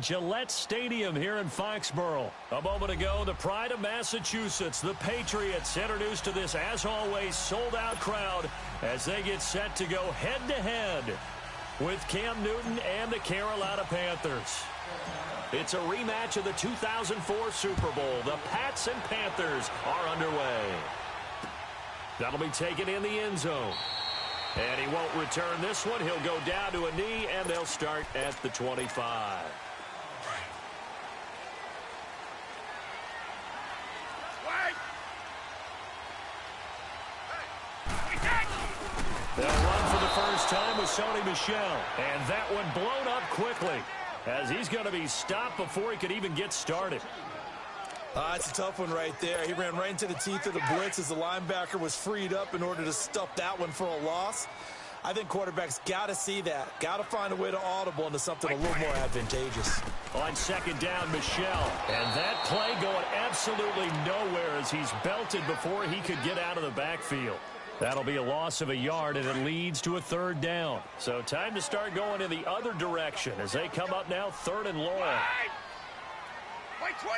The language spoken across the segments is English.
Gillette Stadium here in Foxborough. A moment ago, the pride of Massachusetts, the Patriots, introduced to this, as always, sold-out crowd as they get set to go head-to-head with Cam Newton and the Carolina Panthers. It's a rematch of the 2004 Super Bowl. The Pats and Panthers are underway. That'll be taken in the end zone. And he won't return this one. He'll go down to a knee, and they'll start at the 25. They'll run for the first time with Sony Michel. And that one blown up quickly, as he's going to be stopped before he could even get started. It's a tough one right there. He ran right into the teeth of the blitz as the linebacker was freed up in order to stuff that one for a loss. I think quarterbacks got to see that. Got to find a way to audible into something a little more advantageous. On second down, Michel. And that play going absolutely nowhere as he's belted before he could get out of the backfield. That'll be a loss of a yard, and it leads to a third down. So time to start going in the other direction as they come up now, third and long. Wait, 20!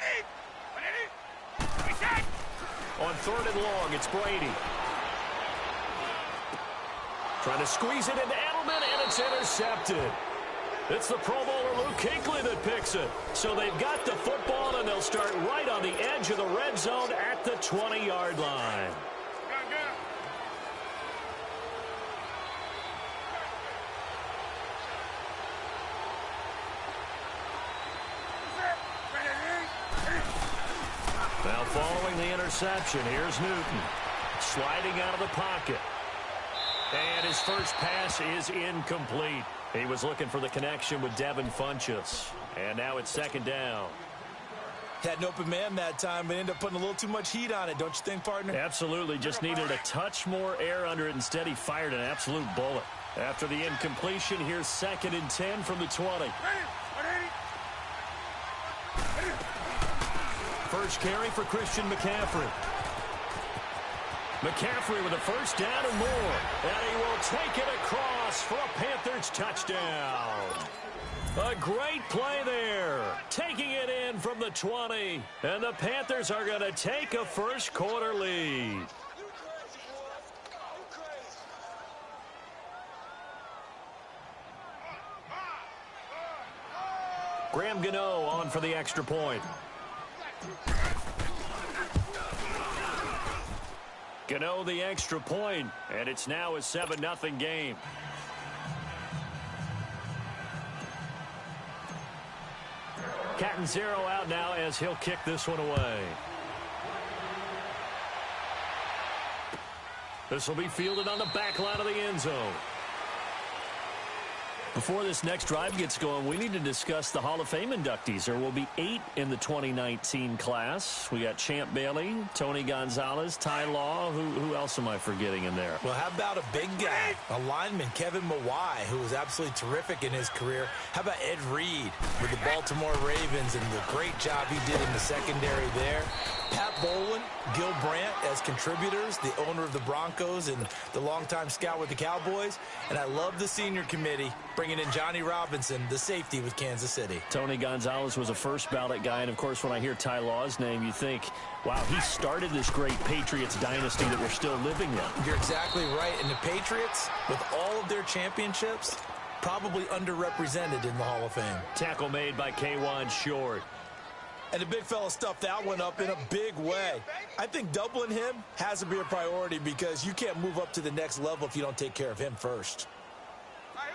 On third and long, it's Brady. Trying to squeeze it into Edelman, and it's intercepted. It's the Pro Bowler Luke Kuechly that picks it. So they've got the football, and they'll start right on the edge of the red zone at the 20-yard line. Now following the interception, here's Newton sliding out of the pocket. And his first pass is incomplete. He was looking for the connection with Devin Funchess. And now it's second down. Had an open man that time, but ended up putting a little too much heat on it, don't you think, partner? Absolutely. Just needed a touch more air under it. Instead, he fired an absolute bullet. After the incompletion, here's second and 10 from the 20. First carry for Christian McCaffrey. McCaffrey with a first down and more. And he will take it across for a Panthers touchdown. A great play there. Taking it in from the 20. And the Panthers are going to take a first quarter lead. Graham Gano on for the extra point. Gano the extra point, and it's now a 7-0 game. Catanzaro out now as he'll kick this one away. This will be fielded on the back line of the end zone. Before this next drive gets going, we need to discuss the Hall of Fame inductees. There will be 8 in the 2019 class. We got Champ Bailey, Tony Gonzalez, Ty Law. Who else am I forgetting in there? Well, how about a big guy, a lineman, Kevin Mawai, who was absolutely terrific in his career. How about Ed Reed with the Baltimore Ravens and the great job he did in the secondary there. Pat Bowlen, Gil Brandt as contributors, the owner of the Broncos and the longtime scout with the Cowboys. And I love the senior committee bringing in Johnny Robinson, the safety with Kansas City. Tony Gonzalez was a first ballot guy. And, of course, when I hear Ty Law's name, you think, wow, he started this great Patriots dynasty that we're still living in. You're exactly right. And the Patriots, with all of their championships, probably underrepresented in the Hall of Fame. Tackle made by K'Wan Short. And the big fella stuffed that one up in a big way. I think doubling him has to be a priority because you can't move up to the next level if you don't take care of him first. All right,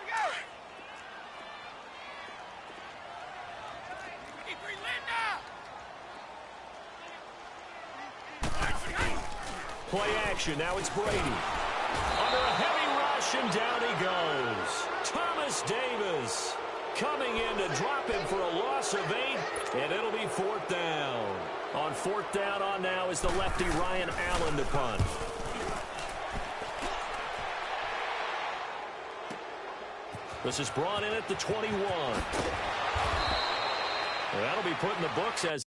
here we go. Play action. Now it's Brady. Under a heavy rush, and down he goes. Thomas Davis coming in to drop him for a loss of 8, and it'll be fourth down. On fourth down on now is the lefty Ryan Allen to punt. This is brought in at the 21. That'll be put in the books as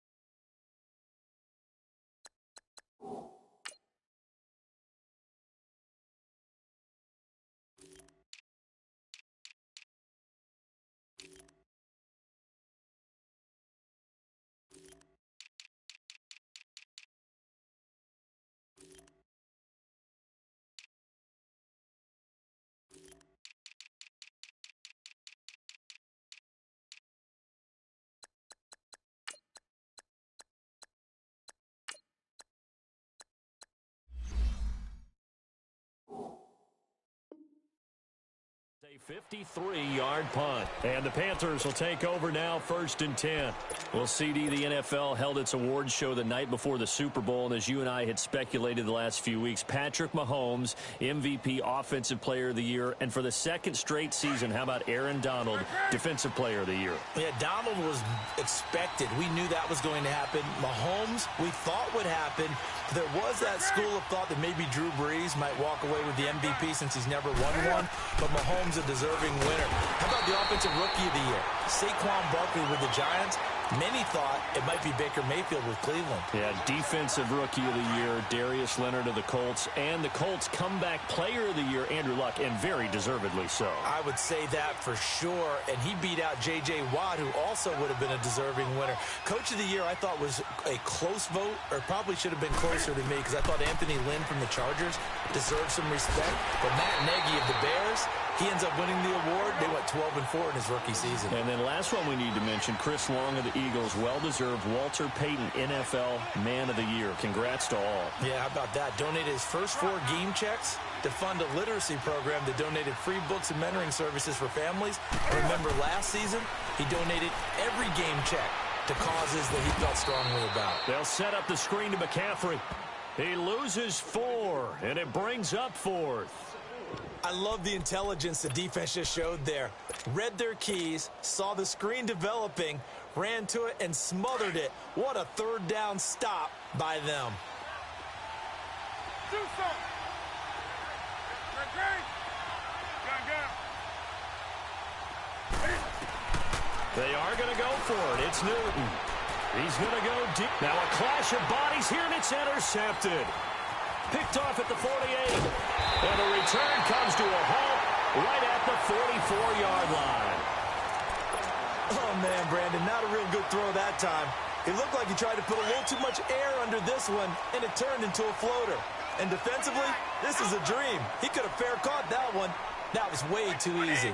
53-yard punt. And the Panthers will take over now, 1st and 10. Well, CD, the NFL held its awards show the night before the Super Bowl, and as you and I had speculated the last few weeks, Patrick Mahomes, MVP, Offensive Player of the Year, and for the second straight season, how about Aaron Donald, Defensive Player of the Year? Yeah, Donald was expected. We knew that was going to happen. Mahomes, we thought would happen. There was that school of thought that maybe Drew Brees might walk away with the MVP since he's never won one, but Mahomes a deserving winner. How about the Offensive Rookie of the Year? Saquon Barkley with the Giants. Many thought it might be Baker Mayfield with Cleveland. Yeah, Defensive Rookie of the Year, Darius Leonard of the Colts, and the Colts Comeback Player of the Year, Andrew Luck, and very deservedly so. I would say that for sure, and he beat out J.J. Watt, who also would have been a deserving winner. Coach of the Year, I thought, was a close vote, or probably should have been closer to me, because I thought Anthony Lynn from the Chargers deserved some respect. But Matt Nagy of the Bears, he ends up winning the award. They went 12-4 in his rookie season. And then last one we need to mention, Chris Long of the Eagles, well-deserved Walter Payton NFL Man of the Year. Congrats to all. Yeah, how about that? Donated his first 4 game checks to fund a literacy program that donated free books and mentoring services for families. Remember last season, he donated every game check to causes that he felt strongly about. They'll set up the screen to McCaffrey. He loses 4, and it brings up 4th. I love the intelligence the defense just showed there. Read their keys, saw the screen developing, ran to it, and smothered it. What a third down stop by them. Do something. They are going to go for it. It's Newton. He's going to go deep. Now a clash of bodies here, and it's intercepted. Picked off at the 48. And the return comes to a halt right at the 44-yard line. Oh, man, Brandon, not a real good throw that time. It looked like he tried to put a little too much air under this one, and it turned into a floater. And defensively, this is a dream. He could have fair caught that one. That was way too easy.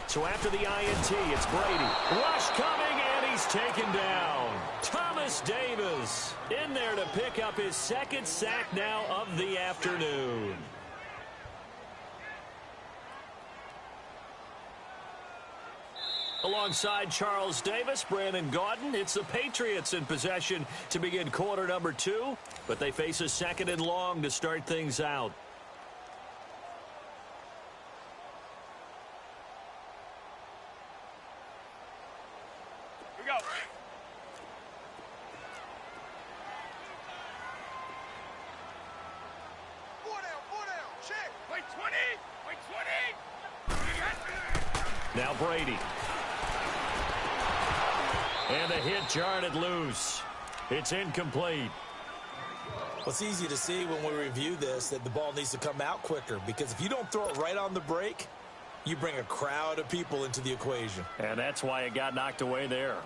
So after the INT, it's Brady. Rush coming, and he's taken down. Thomas Davis in there to pick up his second sack now of the afternoon. Alongside Charles Davis, Brandon Gaudin, it's the Patriots in possession to begin quarter number 2, but they face a 2nd and long to start things out. Go. 4 down, check. Wait 20, wait 20. Now Brady. And the hit jarred it loose. It's incomplete. Well, it's easy to see when we review this that the ball needs to come out quicker, because if you don't throw it right on the break, you bring a crowd of people into the equation. And that's why it got knocked away there.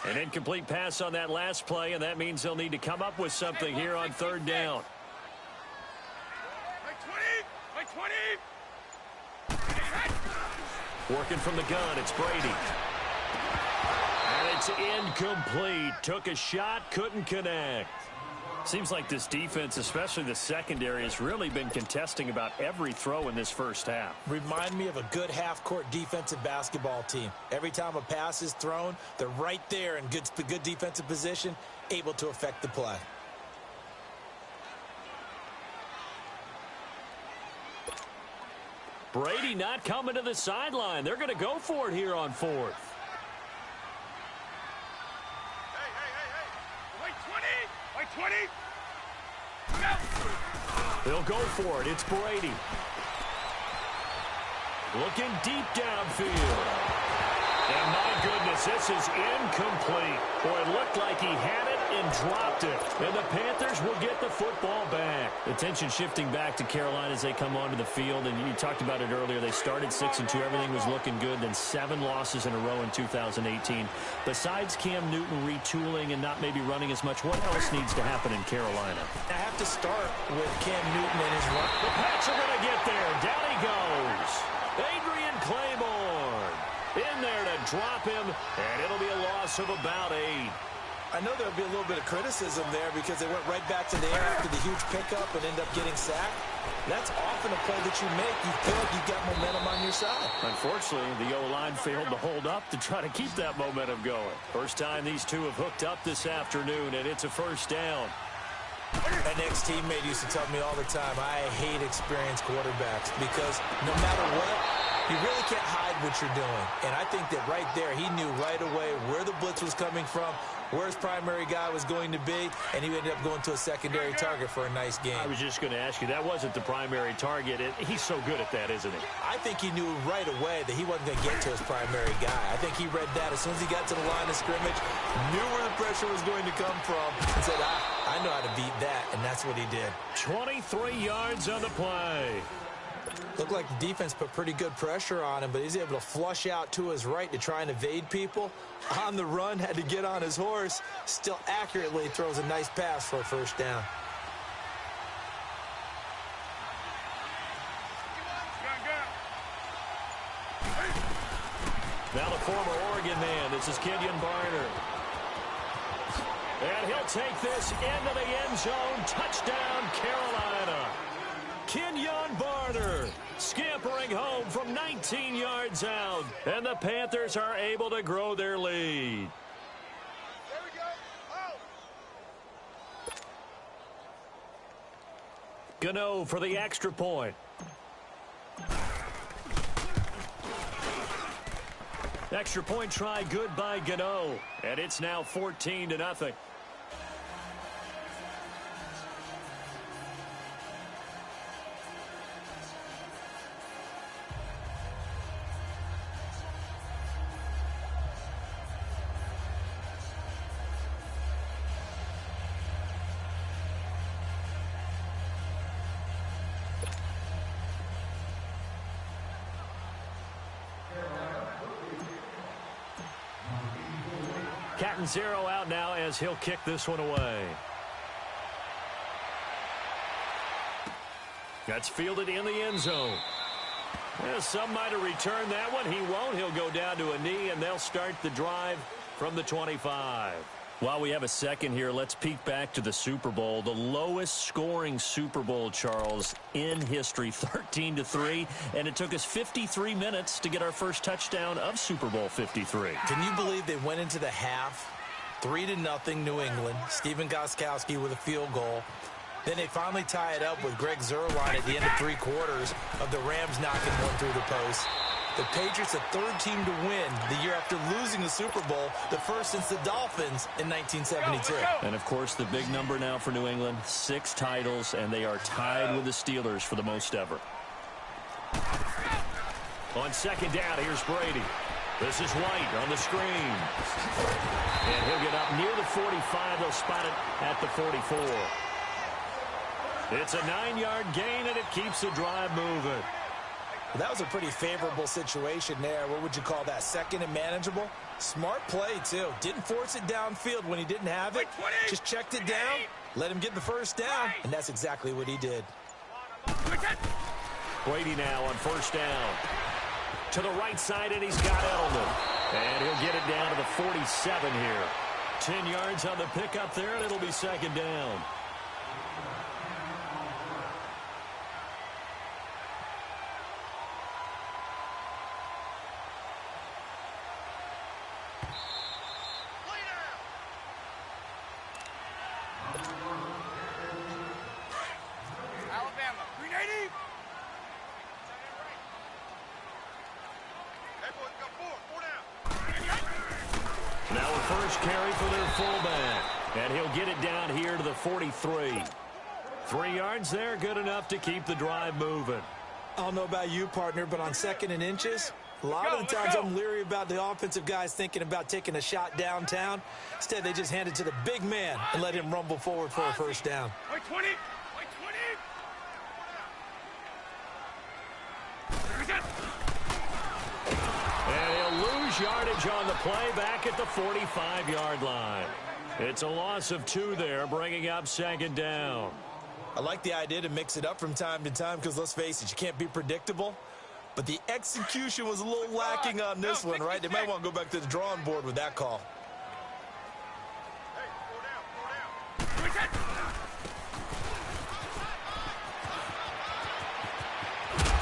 An incomplete pass on that last play, and that means they'll need to come up with something here on 3rd down. Wait 20. Working from the gun, it's Brady. And it's incomplete. Took a shot, couldn't connect. Seems like this defense, especially the secondary, has really been contesting about every throw in this first half. Remind me of a good half-court defensive basketball team. Every time a pass is thrown, they're right there in good defensive position, able to affect the play. Brady not coming to the sideline. They're going to go for it here on 4th. Hey. Wait 20. They'll go for it. It's Brady. Looking deep downfield. And my goodness, this is incomplete. Boy, it looked like he had it, and dropped it. And the Panthers will get the football back. Attention shifting back to Carolina as they come onto the field. And you talked about it earlier. They started 6-2. Everything was looking good. Then 7 losses in a row in 2018. Besides Cam Newton retooling and not maybe running as much, what else needs to happen in Carolina? I have to start with Cam Newton and his run. The Pats are going to get there. Down he goes. Adrian Claiborne in there to drop him, and it'll be a loss of about 8. I know there'll be a little bit of criticism there because they went right back to the air after the huge pickup and end up getting sacked. That's often a play that you make. You feel like you've got momentum on your side. Unfortunately, the O-line failed to hold up to try to keep that momentum going. First time these two have hooked up this afternoon, and it's a first down. An ex-teammate used to tell me all the time, I hate experienced quarterbacks because no matter what, you really can't hide what you're doing. And I think that right there, he knew right away where the blitz was coming from, where his primary guy was going to be, and he ended up going to a secondary target for a nice game. I was just going to ask you, that wasn't the primary target. He's so good at that, isn't he? I think he knew right away that he wasn't going to get to his primary guy. I think he read that as soon as he got to the line of scrimmage, knew where the pressure was going to come from, and said, I know how to beat that, and that's what he did. 23 yards on the play. Looked like the defense put pretty good pressure on him, but he's able to flush out to his right to try and evade people. On the run, had to get on his horse. Still accurately throws a nice pass for a first down. Now the former Oregon man, this is Kenyon Barner. And he'll take this into the end zone. Touchdown, Carolina. Kenyon Barner scampering home from 19 yards out. And the Panthers are able to grow their lead. There we go. Oh. Gano for the extra point. Extra point try good by Gano. And it's now 14-0. Catanzaro out now as he'll kick this one away. That's fielded in the end zone. Yeah, some might have returned that one. He won't. He'll go down to a knee, and they'll start the drive from the 25. While we have a second here, let's peek back to the Super Bowl. The lowest scoring Super Bowl, Charles, in history, 13-3. And it took us 53 minutes to get our first touchdown of Super Bowl 53. Can you believe they went into the half, 3-0 New England, Stephen Gostkowski with a field goal. Then they finally tie it up with Greg Zuerlein at the end of 3 quarters of the Rams knocking one through the post. The Patriots, the third team to win the year after losing the Super Bowl, the first since the Dolphins in 1972. And, of course, the big number now for New England, 6 titles, and they are tied with the Steelers for the most ever. On second down, here's Brady. This is White on the screen. And he'll get up near the 45. They'll spot it at the 44. It's a 9-yard gain, and it keeps the drive moving. That was a pretty favorable situation there. What would you call that? Second and manageable? Smart play, too. Didn't force it downfield when he didn't have it. Just checked it down, let him get the first down, and that's exactly what he did. Brady now on first down. To the right side, and he's got Edelman. And he'll get it down to the 47 here. 10 yards on the pickup there, and it'll be second down. Now a first carry for their fullback. And he'll get it down here to the 43. 3 yards there, good enough to keep the drive moving. I don't know about you, partner, but on second and inches, A lot of the times I'm leery about the offensive guys thinking about taking a shot downtown. Instead, they just hand it to the big man and let him rumble forward for a first down. Wait 20. Wait 20. And he'll lose yardage on the play back at the 45-yard line. It's a loss of 2 there, bringing up second down. I like the idea to mix it up from time to time because, let's face it, you can't be predictable. But the execution was a little lacking on this one, right? They might want to go back to the drawing board with that call.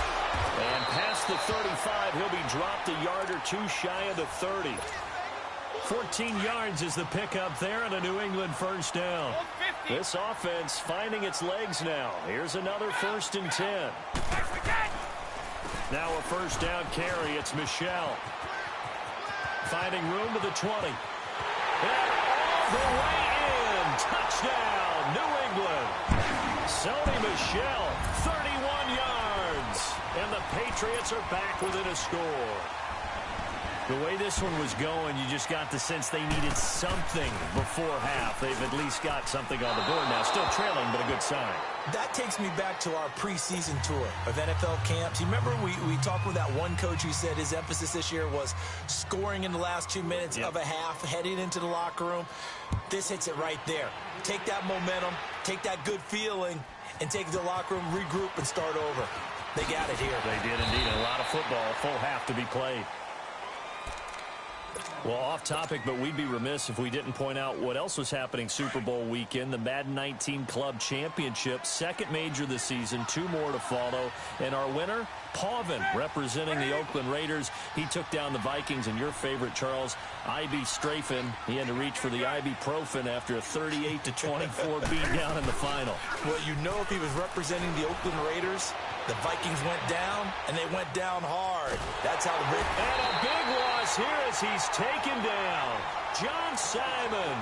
And past the 35, he'll be dropped a yard or 2 shy of the 30. 14 yards is the pickup there and a New England first down. This offense finding its legs now. Here's another 1st and 10. Now a first down carry. It's Michel. Finding room to the 20. And all the way in. Touchdown, New England. Sony Michel, 31 yards. And the Patriots are back within a score. The way this one was going, you just got the sense they needed something before half. They've at least got something on the board now. Still trailing, but a good sign. That takes me back to our preseason tour of NFL camps. You remember we talked with that one coach who said his emphasis this year was scoring in the last 2 minutes of a half, heading into the locker room. This hits it right there. Take that momentum, take that good feeling, and take it to the locker room, regroup, and start over. They got it here. They did indeed. A lot of football, full half to be played. Well, off topic, but we'd be remiss if we didn't point out what else was happening Super Bowl weekend. The Madden 19 Club Championship, second major this season, 2 more to follow. And our winner, Pavin, representing the Oakland Raiders. He took down the Vikings, and your favorite, Charles, IB Strafen. He had to reach for the ibuprofen after a 38-24 beatdown in the final. Well, you know, if he was representing the Oakland Raiders, the Vikings went down, and they went down hard. That's how the Raiders... And a big loss here as he's taken down. John Simon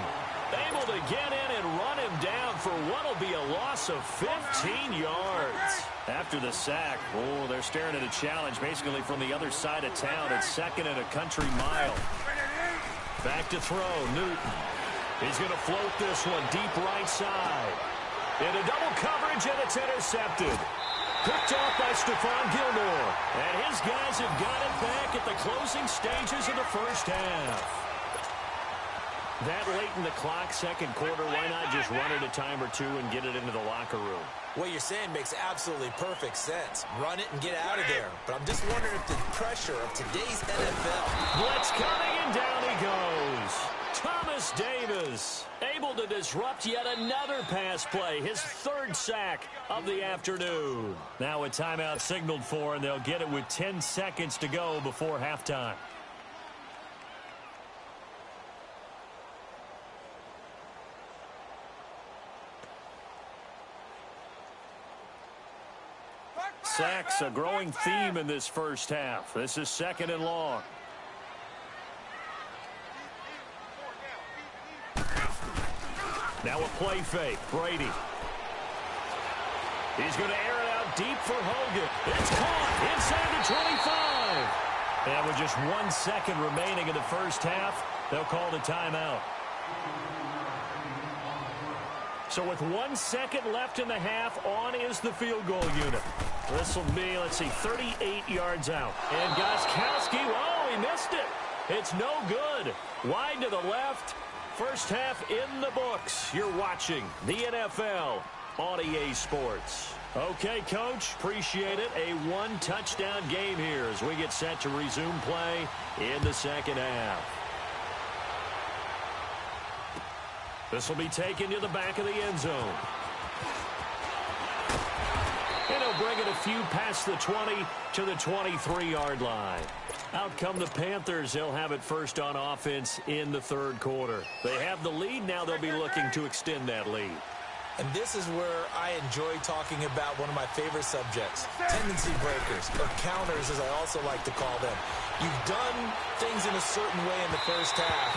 able to get in and run him down for what will be a loss of 15 yards. After the sack, they're staring at a challenge basically from the other side of town. It's 2nd and a country mile. Back to throw, Newton. He's going to float this one deep right side. Into double coverage, and it's intercepted. Picked off by Stephon Gilmore. And his guys have got it back at the closing stages of the first half. That late in the clock, second quarter, why not just run it a time or 2 and get it into the locker room? What you're saying makes absolutely perfect sense. Run it and get out of there. But I'm just wondering if the pressure of today's NFL... Blitz coming, and down he goes. Thomas Davis able to disrupt yet another pass play. His 3rd sack of the afternoon. Now a timeout signaled for, and they'll get it with 10 seconds to go before halftime. Sacks, a growing theme in this first half. This is 2nd and long. Now a play fake. Brady. He's going to air it out deep for Hogan. It's caught inside the 25. And with just 1 second remaining in the first half, they'll call the timeout. So with 1 second left in the half, on is the field goal unit. This will be, 38 yards out. And Gostkowski, he missed it. It's no good. Wide to the left. First half in the books. You're watching the NFL on EA Sports. Okay, Coach, appreciate it. A 1-touchdown game here as we get set to resume play in the second half. This will be taken to the back of the end zone. And he'll bring it a few past the 20 to the 23-yard line. Out come the Panthers. They'll have it first on offense in the 3rd quarter. They have the lead. Now they'll be looking to extend that lead. And this is where I enjoy talking about one of my favorite subjects, tendency breakers, or counters as I also like to call them. You've done things in a certain way in the first half,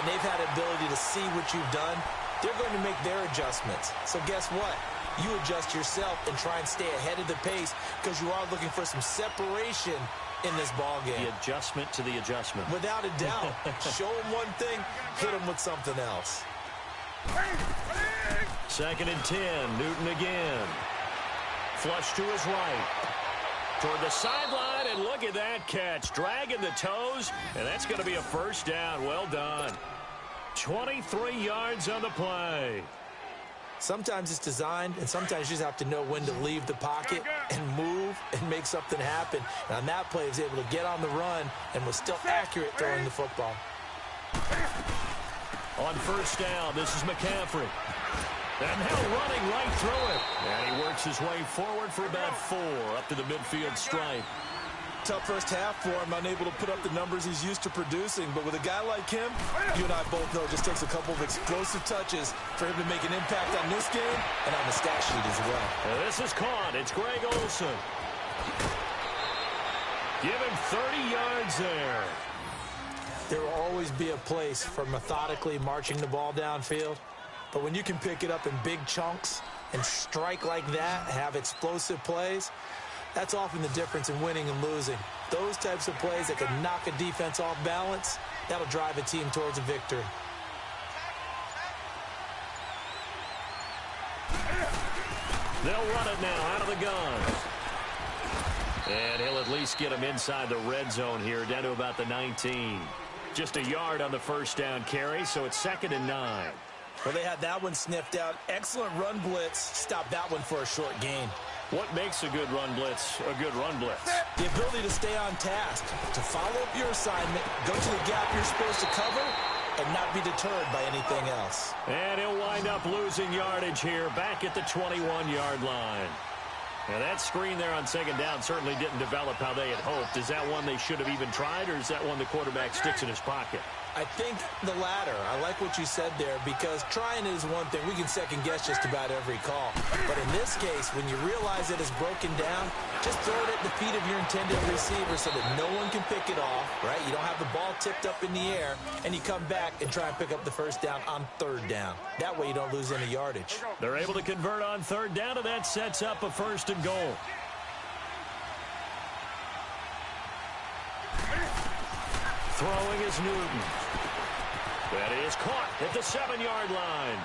and they've had the ability to see what you've done. They're going to make their adjustments. So guess what? You adjust yourself and try and stay ahead of the pace because you are looking for some separation in this ball game. The adjustment to the adjustment. Without a doubt. Show him one thing, hit him with something else. 2nd and 10. Newton again. Flush to his right. Toward the sideline, and look at that catch. Dragging the toes, and that's going to be a first down. Well done. 23 yards on the play. Sometimes it's designed, and sometimes you just have to know when to leave the pocket and move and make something happen. And on that play, he was able to get on the run and was still accurate throwing the football. On first down, this is McCaffrey. And now running right through it. And he works his way forward for about 4 up to the midfield stripe. Tough first half for him, unable to put up the numbers he's used to producing. But with a guy like him, you and I both know it just takes a couple of explosive touches for him to make an impact on this game and on the stat sheet as well. And this is caught. It's Greg Olsen. Give him 30 yards there. There will always be a place for methodically marching the ball downfield. But when you can pick it up in big chunks and strike like that, have explosive plays, that's often the difference in winning and losing. Those types of plays that can knock a defense off balance, that'll drive a team towards a victory. They'll run it now out of the gun. And he'll at least get him inside the red zone here, down to about the 19. Just a yard on the first down carry, so it's 2nd and 9. Well, they had that one sniffed out. Excellent run blitz. Stopped that one for a short gain. What makes a good run blitz a good run blitz? The ability to stay on task, to follow up your assignment, go to the gap you're supposed to cover, and not be deterred by anything else. And he'll wind up losing yardage here back at the 21-yard line. Now, that screen there on 2nd down certainly didn't develop how they had hoped. Is that one they should have even tried, or is that one the quarterback sticks in his pocket? I think the latter. I like what you said there, because trying is one thing. We can second-guess just about every call. But in this case, when you realize it is broken down, just throw it at the feet of your intended receiver so that no one can pick it off, right? You don't have the ball tipped up in the air, and you come back and try and pick up the first down on 3rd down. That way you don't lose any yardage. They're able to convert on 3rd down, and that sets up a 1st and goal. Throwing is Newton. That is caught at the 7-yard line.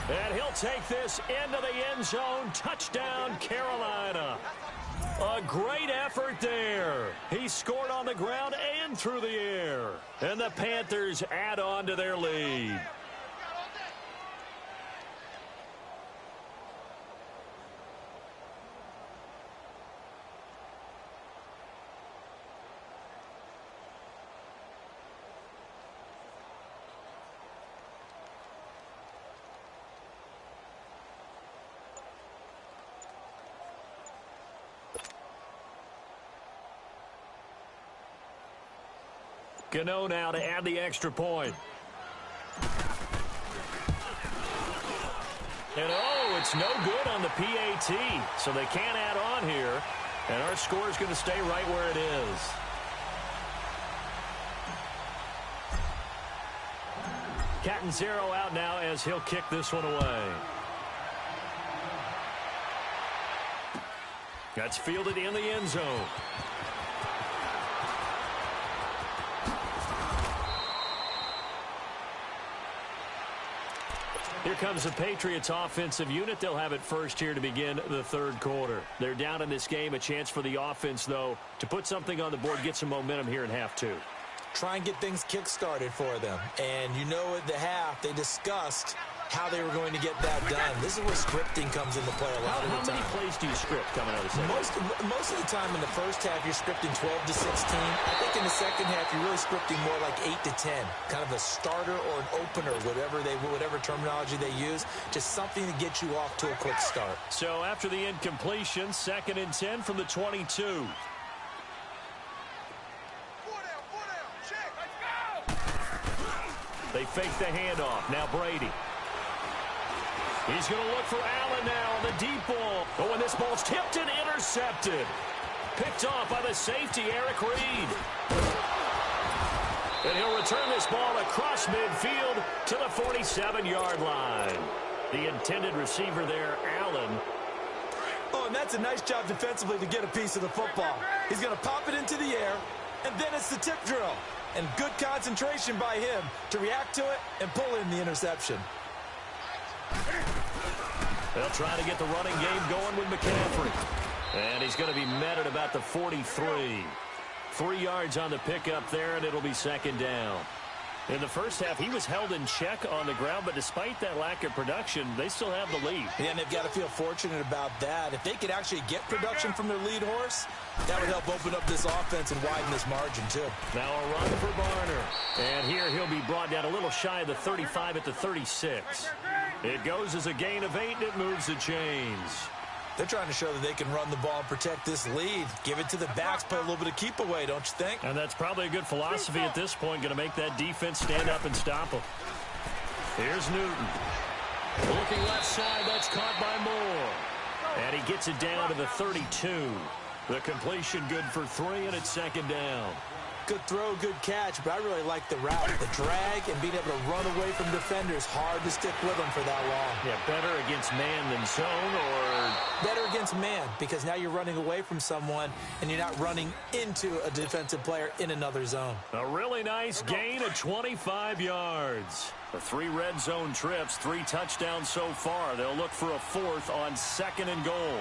And he'll take this into the end zone. Touchdown, Carolina. A great effort there. He scored on the ground and through the air. And the Panthers add on to their lead. Gano now to add the extra point. And oh, it's no good on the PAT. So they can't add on here. And our score is going to stay right where it is. Catanzaro out now as he'll kick this one away. That's fielded in the end zone. Here comes the Patriots offensive unit. They'll have it first here to begin the 3rd quarter. They're down in this game. A chance for the offense, though, to put something on the board, get some momentum here in half 2. Try and get things kick-started for them. And you know at the half, they discussed how they were going to get that done. This is where scripting comes into play a lot of the time. How many plays do you script coming out of the second? Most of the time in the first half, you're scripting 12 to 16. I think in the second half, you're really scripting more like 8 to 10. Kind of a starter or an opener, whatever terminology they use. Just something to get you off to a quick start. So after the incompletion, 2nd and 10 from the 22. They fake the handoff. Now Brady. He's going to look for Allen now on the deep ball. Oh, and this ball's tipped and intercepted. Picked off by the safety, Eric Reed. And he'll return this ball across midfield to the 47-yard line. The intended receiver there, Allen. Oh, and that's a nice job defensively to get a piece of the football. He's going to pop it into the air, and then it's the tip drill. And good concentration by him to react to it and pull in the interception. They'll try to get the running game going with McCaffrey. And he's going to be met at about the 43. 3 yards on the pickup there, and it'll be second down. In the first half, he was held in check on the ground, but despite that lack of production, they still have the lead. Yeah, and they've got to feel fortunate about that. If they could actually get production from their lead horse, that would help open up this offense and widen this margin, too. Now a run for Barner. And here he'll be brought down a little shy of the 35 at the 36. It goes as a gain of 8, and it moves the chains. They're trying to show that they can run the ball and protect this lead. Give it to the backs, play a little bit of keep away, don't you think? And that's probably a good philosophy at this point, going to make that defense stand up and stop them. Here's Newton. Looking left side, that's caught by Moore. And he gets it down to the 32. The completion good for 3, and it's second down. Good throw, good catch, but I really like the route. The drag and being able to run away from defenders, hard to stick with them for that long. Yeah, better against man than zone, or... Better against man, because now you're running away from someone, and you're not running into a defensive player in another zone. A really nice gain of 25 yards. The 3 red zone trips, 3 touchdowns so far. They'll look for a 4th on 2nd and goal.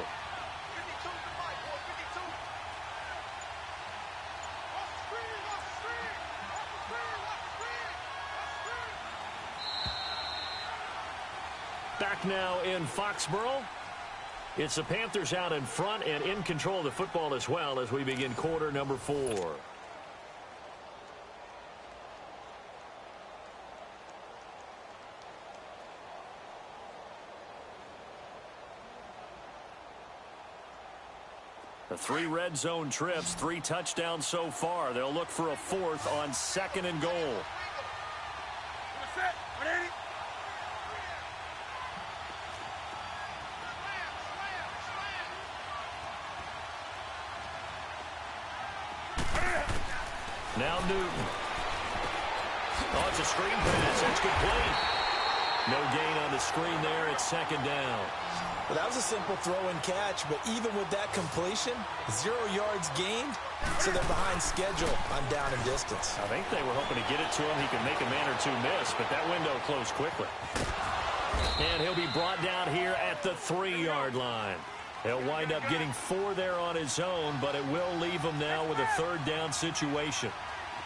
Back now in Foxborough. It's the Panthers out in front and in control of the football as well as we begin quarter number 4. The 3 red zone trips, 3 touchdowns so far. They'll look for a 4th on 2nd and goal. Now Newton. Oh, it's a screen pass. That's complete. No gain on the screen there. It's second down. Well, that was a simple throw and catch, but even with that completion, 0 yards gained, so they're behind schedule on down and distance. I think they were hoping to get it to him. He could make a man or 2 miss, but that window closed quickly. And he'll be brought down here at the 3-yard line. He'll wind up getting 4 there on his own, but it will leave him now with a 3rd down situation.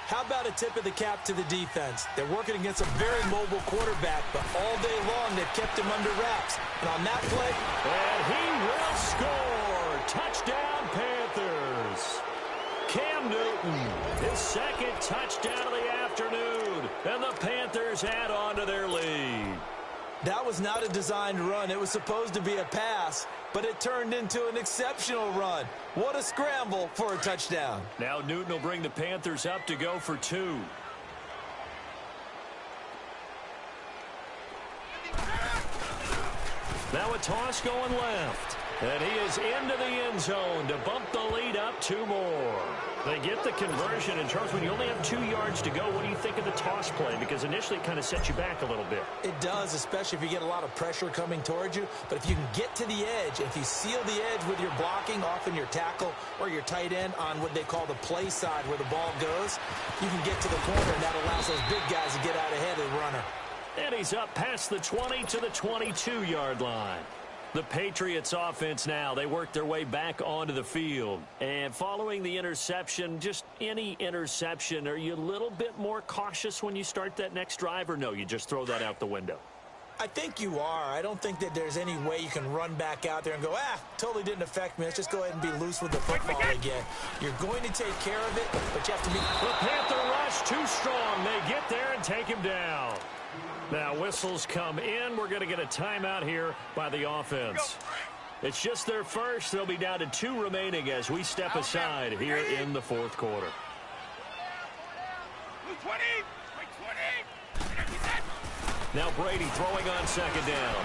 How about a tip of the cap to the defense? They're working against a very mobile quarterback, but all day long they've kept him under wraps. And on that play... And he will score! Touchdown, Panthers! Cam Newton, his 2nd touchdown of the afternoon. And the Panthers add on to their lead. That was not a designed run. It was supposed to be a pass, but it turned into an exceptional run. What a scramble for a touchdown. Now Newton will bring the Panthers up to go for 2. Now a toss going left. And he is into the end zone to bump the lead up 2 more. They get the conversion. And, Charles, when you only have 2 yards to go, what do you think of the toss play? Because initially it kind of sets you back a little bit. It does, especially if you get a lot of pressure coming towards you. But if you can get to the edge, if you seal the edge with your blocking, often your tackle or your tight end on what they call the play side where the ball goes, you can get to the corner, and that allows those big guys to get out ahead of the runner. And he's up past the 20 to the 22-yard line. The Patriots offense now, they work their way back onto the field. And following the interception, just any interception, are you a little bit more cautious when you start that next drive, or no, you just throw that out the window? I think you are. I don't think that there's any way you can run back out there and go, totally didn't affect me. Let's just go ahead and be loose with the football again. You're going to take care of it, but you have to be... The Panther rush too strong. They get there and take him down. Now whistles come in. We're going to get a timeout here by the offense. It's just their first. They'll be down to 2 remaining as we step aside here in the 4th quarter. 20. Now Brady throwing on 2nd down.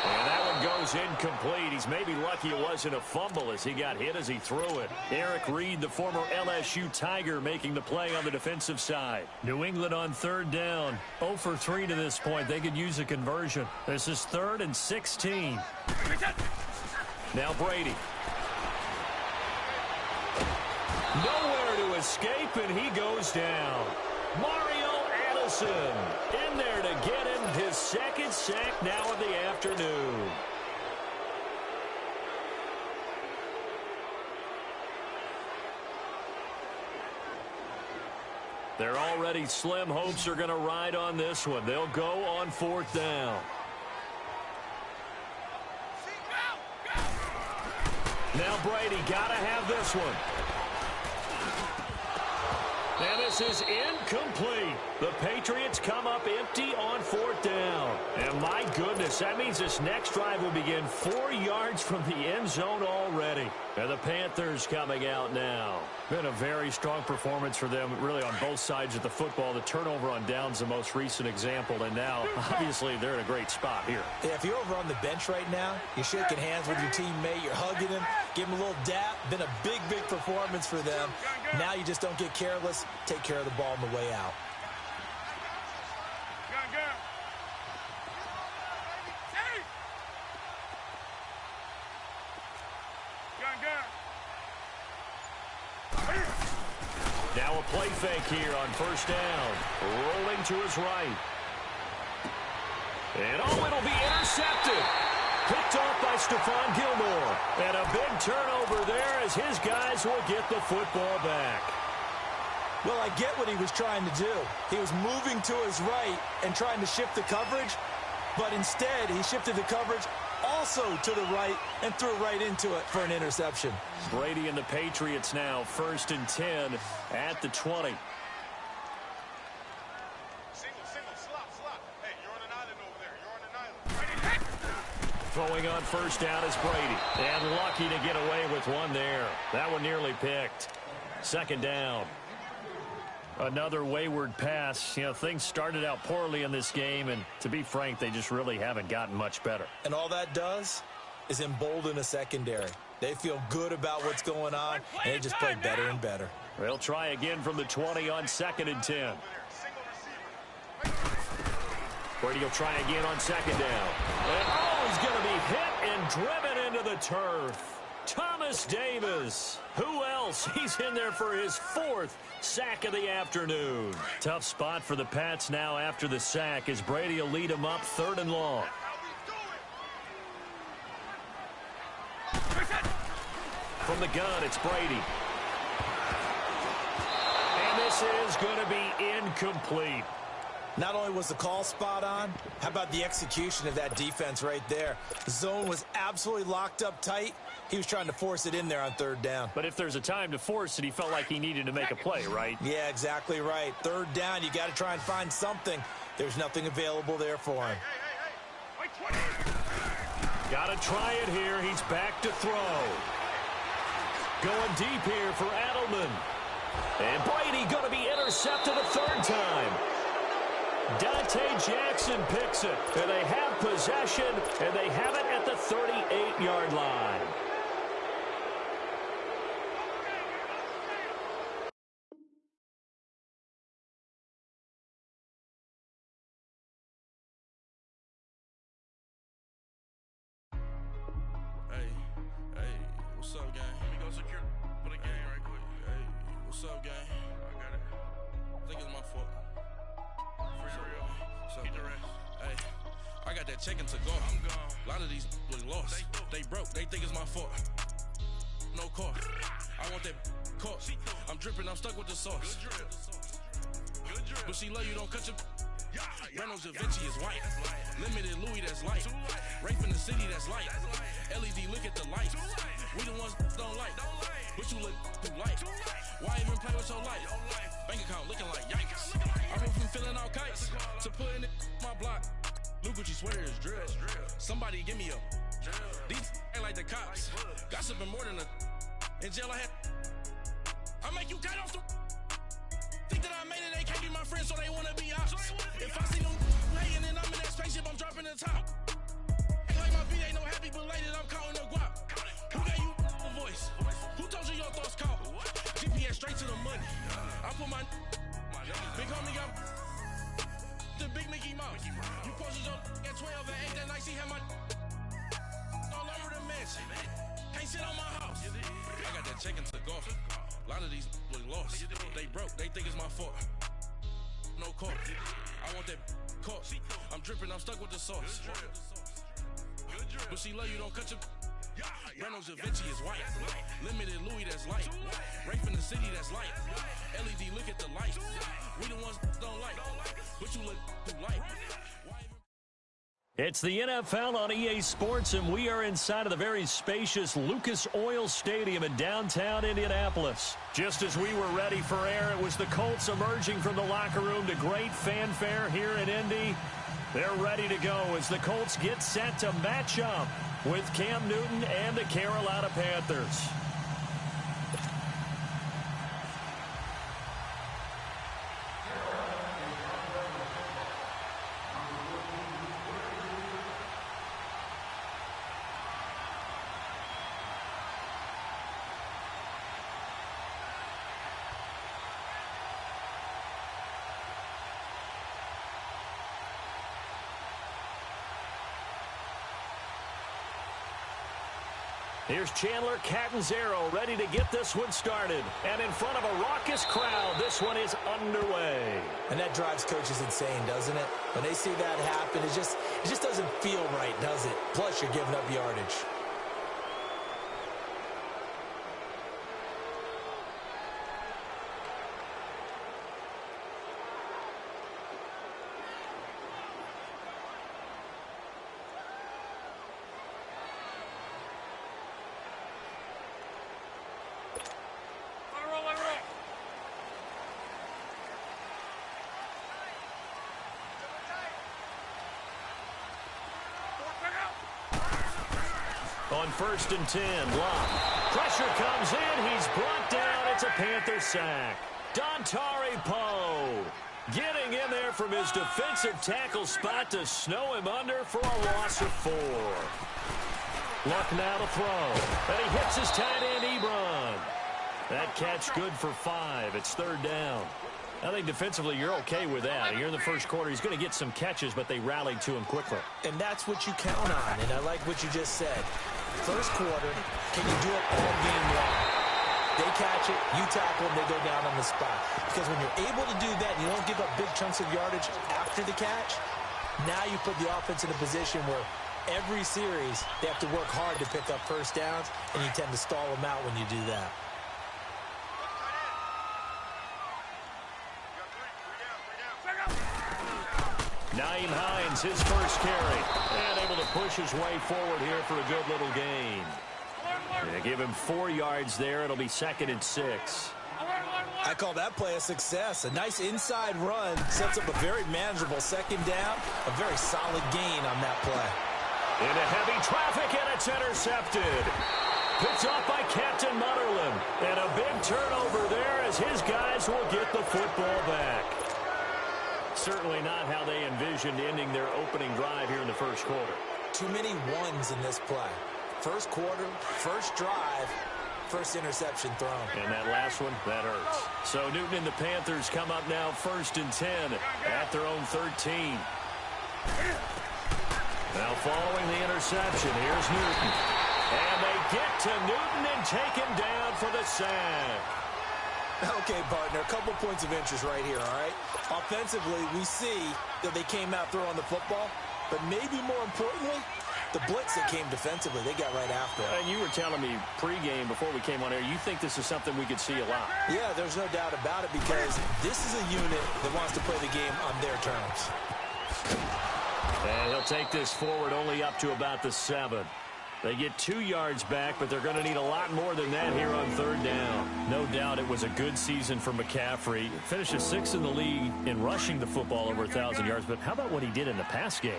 And that one goes incomplete. He's maybe lucky it wasn't a fumble as he got hit as he threw it. Eric Reed, the former LSU Tiger, making the play on the defensive side. New England on 3rd down. 0 for 3 to this point. They could use a conversion. This is 3rd and 16. Now Brady. Nowhere to escape, and he goes down. Mario Addison in there to get him his second sack now of the afternoon. Their already slim hopes are going to ride on this one. They'll go on 4th down. Now Brady got to have this one. And this is incomplete. The Patriots come up empty on 4th down. And my goodness, that means this next drive will begin 4 yards from the end zone already. And the Panthers coming out now. Been a very strong performance for them, really on both sides of the football. The turnover on downs, the most recent example. And now, obviously, they're in a great spot here. Yeah, if you're over on the bench right now, you're shaking hands with your teammate, you're hugging him, give him a little dap. Been a big, big performance for them. Now you just don't get careless. Take care of the ball on the way out. Now a play fake here on 1st down. Rolling to his right. And it'll be intercepted. Picked off by Stephon Gilmore. And a big turnover there as his guys will get the football back. Well, I get what he was trying to do. He was moving to his right and trying to shift the coverage, but instead he shifted the coverage also to the right and threw right into it for an interception. Brady and the Patriots now 1st and 10 at the 20. Hey, you're on an island over there. You're on an island. Throwing on 1st down is Brady. And lucky to get away with one there. That one nearly picked. 2nd down. Another wayward pass. You know, things started out poorly in this game, and to be frank, they just really haven't gotten much better. And all that does is embolden a secondary. They feel good about what's going on, and they just play better and better. They'll try again from the 20 on 2nd and 10. Brady will try again on 2nd down. And he's going to be hit and driven into the turf. Thomas Davis. Who else? He's in there for his 4th sack of the afternoon. Tough spot for the Pats now after the sack as Brady will lead them up 3rd and long. From the gun, it's Brady. And this is going to be incomplete. Not only was the call spot on, how about the execution of that defense right there? The zone was absolutely locked up tight. He was trying to force it in there on 3rd down. But if there's a time to force it, he felt like he needed to make a play, right? Yeah, exactly right. 3rd down, you got to try and find something. There's nothing available there for him. Got to try it here. He's back to throw. Going deep here for Adelman. And Brady going to be intercepted a 3rd time. Dante Jackson picks it. And they have possession, and they have it at the 38-yard line. What's up, gang? Let me go secure for the game right quick. Hey, what's up, gang? I got it. I think it's my fault. For real. What's up, the rest. Hey, I got that chicken to go. I'm gone. A lot of these look lost. They broke. They think it's my fault. No cost. I want that cost. I'm dripping. I'm stuck with the sauce. Good drip. But she love you. Don't cut your... Reynolds Da Vinci is white. Limited Louis, that's light. Rape in the city, that's light. LED, look at the light. We the ones don't like. But you look too light. Why even play with your life? Bank account looking like yikes. I went from filling out kites to putting it in my block. New Gucci sweater is drill. Somebody give me a. These ain't like the cops. Gossiping more than a. In jail I had. I make you cut off the. Think that I made it, they can't be my friends, so they wanna be ops. If I see them hating and I'm in that spaceship, I'm dropping the top. Act like my beat ain't no happy belated, I'm counting the guap. Who gave you a voice? Who told you your thoughts count? GPS straight to the money. I put my big homie got the big Mickey Mouse. You posted your at 12 and 8 that night, she had my all over the man. mansion. Can't sit on my house. I got that check into golf. A lot of these look lost. They broke, they think it's my fault. No court. I want that court. I'm dripping, I'm stuck with the sauce. But she love you, don't cut your. Reynolds Da Vinci is white. Limited Louis, that's light. Rafe in the city, that's light. LED, look at the light. We the ones don't like. But you look too light. It's the NFL on EA Sports, and we are inside of the very spacious Lucas Oil Stadium in downtown Indianapolis. Just as we were ready for air, it was the Colts emerging from the locker room to great fanfare here in Indy. They're ready to go as the Colts get set to match up with Cam Newton and the Carolina Panthers. Here's Chandler Catanzaro ready to get this one started. And in front of a raucous crowd, this one is underway. And that drives coaches insane, doesn't it? When they see that happen, it just doesn't feel right, does it? Plus, you're giving up yardage. On 1st and 10, Locke. Pressure comes in. He's brought down. It's a Panther sack. Dontari Poe getting in there from his defensive tackle spot to snow him under for a loss of 4. Luck now to throw. And he hits his tight end, Ebron. That catch good for 5. It's 3rd down. I think defensively you're okay with that. Here in the first quarter, he's going to get some catches, but they rallied to him quickly. And that's what you count on, and I like what you just said. First quarter, can you do it all game long? They catch it, you tackle them, they go down on the spot. Because when you're able to do that and you don't give up big chunks of yardage after the catch, now you put the offense in a position where every series they have to work hard to pick up first downs, and you tend to stall them out when you do that. Nyheim Hines, his first carry, and able to push his way forward here for a good little gain. They give him 4 yards there. It'll be 2nd and 6. I call that play a success. A nice inside run sets up a very manageable 2nd down. A very solid gain on that play. Into heavy traffic, and it's intercepted. Picked off by Captain Mutterland. And a big turnover there as his guys will get the football back. Certainly not how they envisioned ending their opening drive here in the first quarter. Too many ones in this play. First quarter, first drive, first interception thrown. And that last one, that hurts. So Newton and the Panthers come up now 1st and 10 at their own 13. Now following the interception, here's Newton. And they get to Newton and take him down for the sack. Okay, partner, a couple points of interest right here, all right? Offensively, we see that they came out throwing the football, but maybe more importantly, the blitz that came defensively, they got right after it. And you were telling me pregame before we came on air, you think this is something we could see a lot. Yeah, there's no doubt about it because this is a unit that wants to play the game on their terms. And he'll take this forward only up to about the 7. They get 2 yards back, but they're going to need a lot more than that here on 3rd down. No doubt it was a good season for McCaffrey. Finishes 6th in the league in rushing the football over 1,000 yards. But how about what he did in the pass game?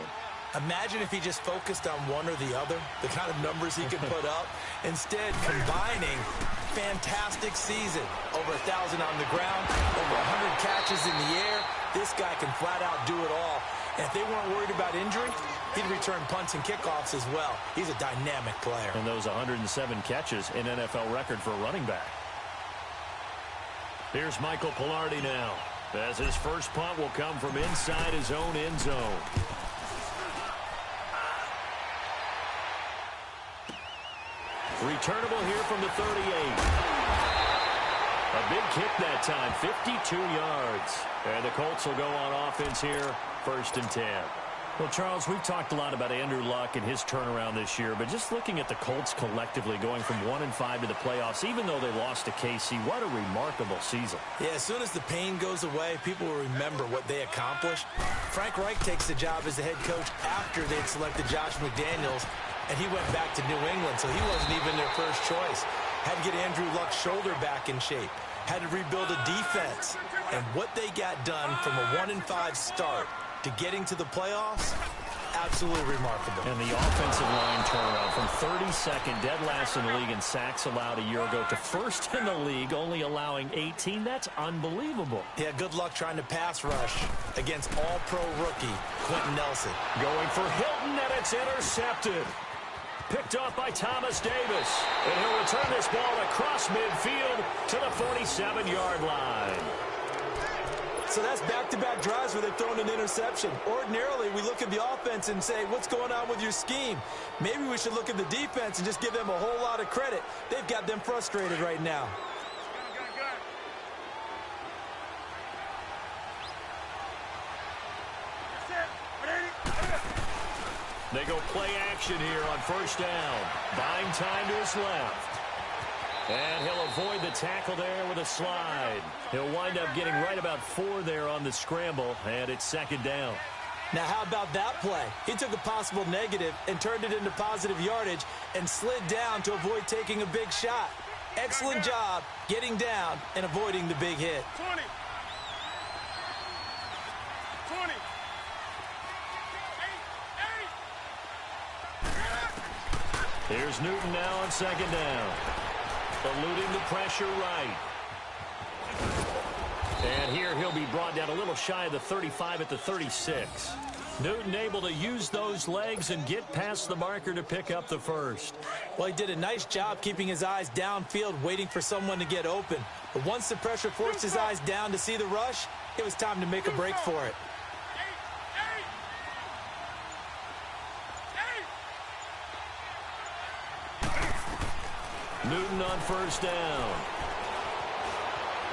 Imagine if he just focused on one or the other, the kind of numbers he could put up. Instead, combining fantastic season, over 1,000 on the ground, over 100 catches in the air. This guy can flat out do it all. And if they weren't worried about injury, he'd return punts and kickoffs as well. He's a dynamic player. And those 107 catches, an NFL record for a running back. Here's Michael Pilardi now, as his first punt will come from inside his own end zone. Returnable here from the 38. A big kick that time, 52 yards. And the Colts will go on offense here, 1st and 10. Well, Charles, we've talked a lot about Andrew Luck and his turnaround this year, but just looking at the Colts collectively going from 1-5 to the playoffs, even though they lost to KC, what a remarkable season. Yeah, as soon as the pain goes away, people will remember what they accomplished. Frank Reich takes the job as the head coach after they'd selected Josh McDaniels, and he went back to New England, so he wasn't even their first choice. Had to get Andrew Luck's shoulder back in shape. Had to rebuild a defense. And what they got done from a 1-5 start to getting to the playoffs, absolutely remarkable. And the offensive line turnaround from 32nd, dead last in the league in sacks allowed a year ago, to 1st in the league, only allowing 18. That's unbelievable. Yeah, good luck trying to pass rush against all-pro rookie Quentin Nelson. Going for Hilton, and it's intercepted. Picked off by Thomas Davis. And he'll return this ball across midfield to the 47-yard line. So that's back-to-back drives where they've thrown an interception. Ordinarily, we look at the offense and say, what's going on with your scheme? Maybe we should look at the defense and just give them a whole lot of credit. They've got them frustrated right now. They go play action here on 1st down. Buying time to his left. And he'll avoid the tackle there with a slide. He'll wind up getting right about 4 there on the scramble, and it's 2nd down. Now, how about that play? He took a possible negative and turned it into positive yardage and slid down to avoid taking a big shot. Excellent job getting down and avoiding the big hit. 20. 20. Here's Newton now on 2nd down. Eluding the pressure right. And here he'll be brought down a little shy of the 35 at the 36. Newton able to use those legs and get past the marker to pick up the 1st. Well, he did a nice job keeping his eyes downfield, waiting for someone to get open. But once the pressure forced his eyes down to see the rush, it was time to make a break for it. Newton on 1st down.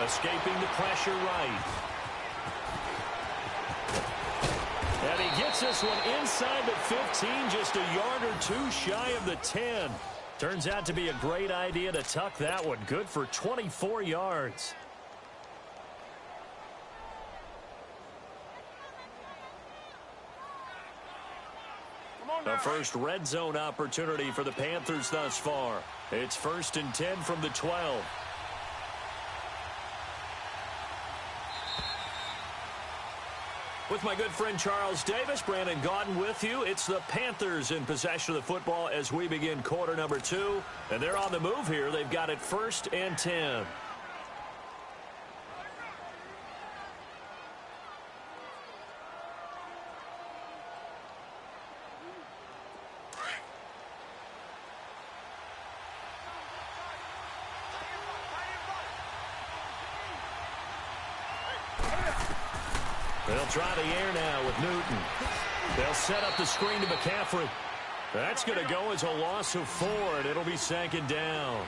Escaping the pressure right. And he gets this one inside the 15, just a yard or 2 shy of the 10. Turns out to be a great idea to tuck that one. Good for 24 yards. The first red zone opportunity for the Panthers thus far. It's 1st and 10 from the 12. With my good friend Charles Davis, Brandon Gaudin with you. It's the Panthers in possession of the football as we begin quarter number 2. And they're on the move here. They've got it 1st and 10. They'll try the air now with Newton. They'll set up the screen to McCaffrey. That's going to go as a loss of 4, and it'll be 2nd down.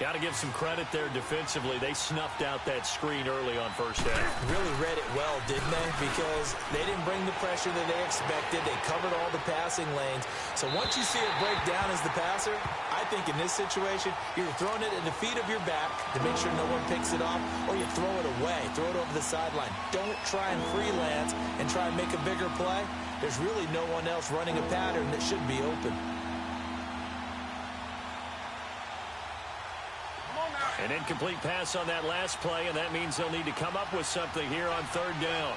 Got to give some credit there defensively. They snuffed out that screen early on 1st down. Really read it well, didn't they? Because they didn't bring the pressure that they expected. They covered all the passing lanes. So once you see it break down as the passer, I think in this situation, you're throwing it at the feet of your back to make sure no one picks it off, or you throw it away, throw it over the sideline. Don't try and freelance and try and make a bigger play. There's really no one else running a pattern that should be open. An incomplete pass on that last play, and that means they'll need to come up with something here on 3rd down.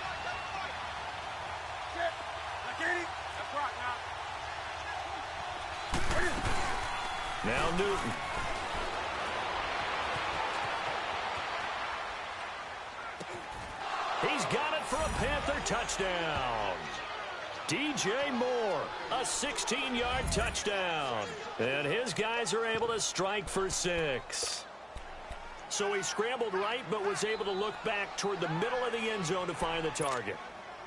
Now Newton. He's got it for a Panther touchdown. DJ Moore, a 16-yard touchdown. And his guys are able to strike for 6. So he scrambled right, but was able to look back toward the middle of the end zone to find the target.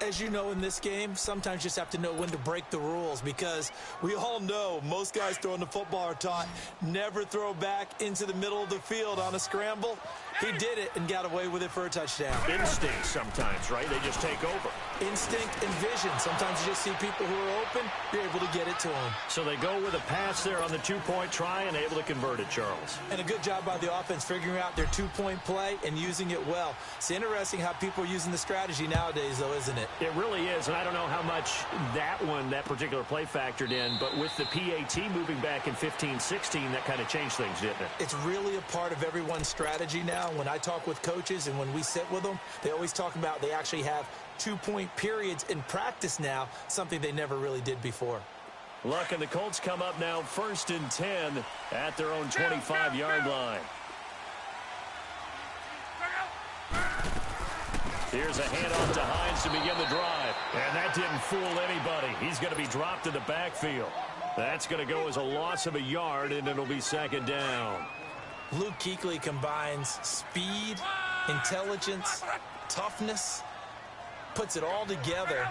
As you know, in this game, sometimes you just have to know when to break the rules, because we all know most guys throwing the football are taught never throw back into the middle of the field on a scramble. He did it and got away with it for a touchdown. Instinct sometimes, right? They just take over. Instinct and vision. Sometimes you just see people who are open, you're able to get it to them. So they go with a pass there on the two-point try and able to convert it, Charles. And a good job by the offense figuring out their two-point play and using it well. It's interesting how people are using the strategy nowadays, though, isn't it? It really is, and I don't know how much that particular play factored in, but with the PAT moving back in 15-16, that kind of changed things, didn't it? It's really a part of everyone's strategy now. When I talk with coaches and when we sit with them, they always talk about they actually have two-point periods in practice now, something they never really did before. Look, and the Colts come up now 1st and 10 at their own 25-yard line. Here's a handoff to Hines to begin the drive. And that didn't fool anybody. He's going to be dropped in the backfield. That's going to go as a loss of a yard, and it'll be 2nd down. Luke Kuechly combines speed, intelligence, toughness, puts it all together.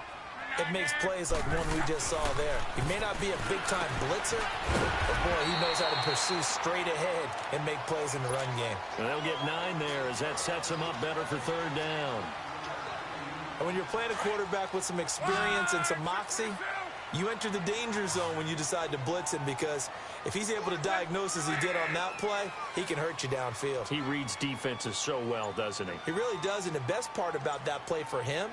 It makes plays like one we just saw there. He may not be a big-time blitzer, but, boy, he knows how to pursue straight ahead and make plays in the run game. And they'll get 9 there as that sets him up better for 3rd down. And when you're playing a quarterback with some experience and some moxie, you enter the danger zone when you decide to blitz him, because if he's able to diagnose as he did on that play, he can hurt you downfield. He reads defenses so well, doesn't he? He really does, and the best part about that play for him,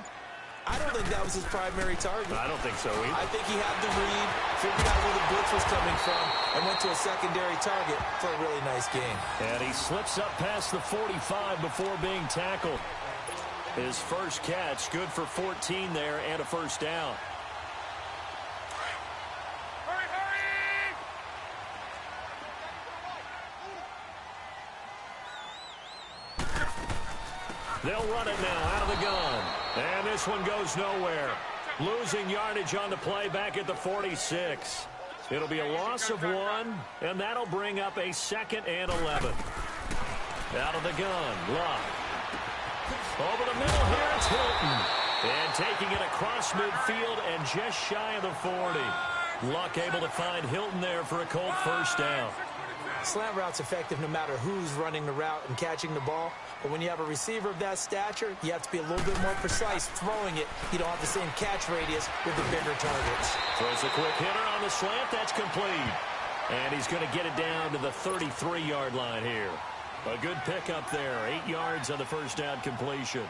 I don't think that was his primary target. I don't think so either. I think he had the read, figured out where the blitz was coming from, and went to a secondary target for a really nice game. And he slips up past the 45 before being tackled. His first catch, good for 14 there and a 1st down. They'll run it now out of the gun. And this one goes nowhere. Losing yardage on the play back at the 46. It'll be a loss of 1, and that'll bring up a 2nd and 11. Out of the gun, Luck. Over the middle here, it's Hilton. And taking it across midfield and just shy of the 40. Luck able to find Hilton there for a Colt 1st down. Slant route's effective no matter who's running the route and catching the ball. But when you have a receiver of that stature, you have to be a little bit more precise throwing it. You don't have the same catch radius with the bigger targets. Throws a quick hitter on the slant. That's complete. And he's going to get it down to the 33-yard line here. A good pickup there. 8 yards on the 1st down completion.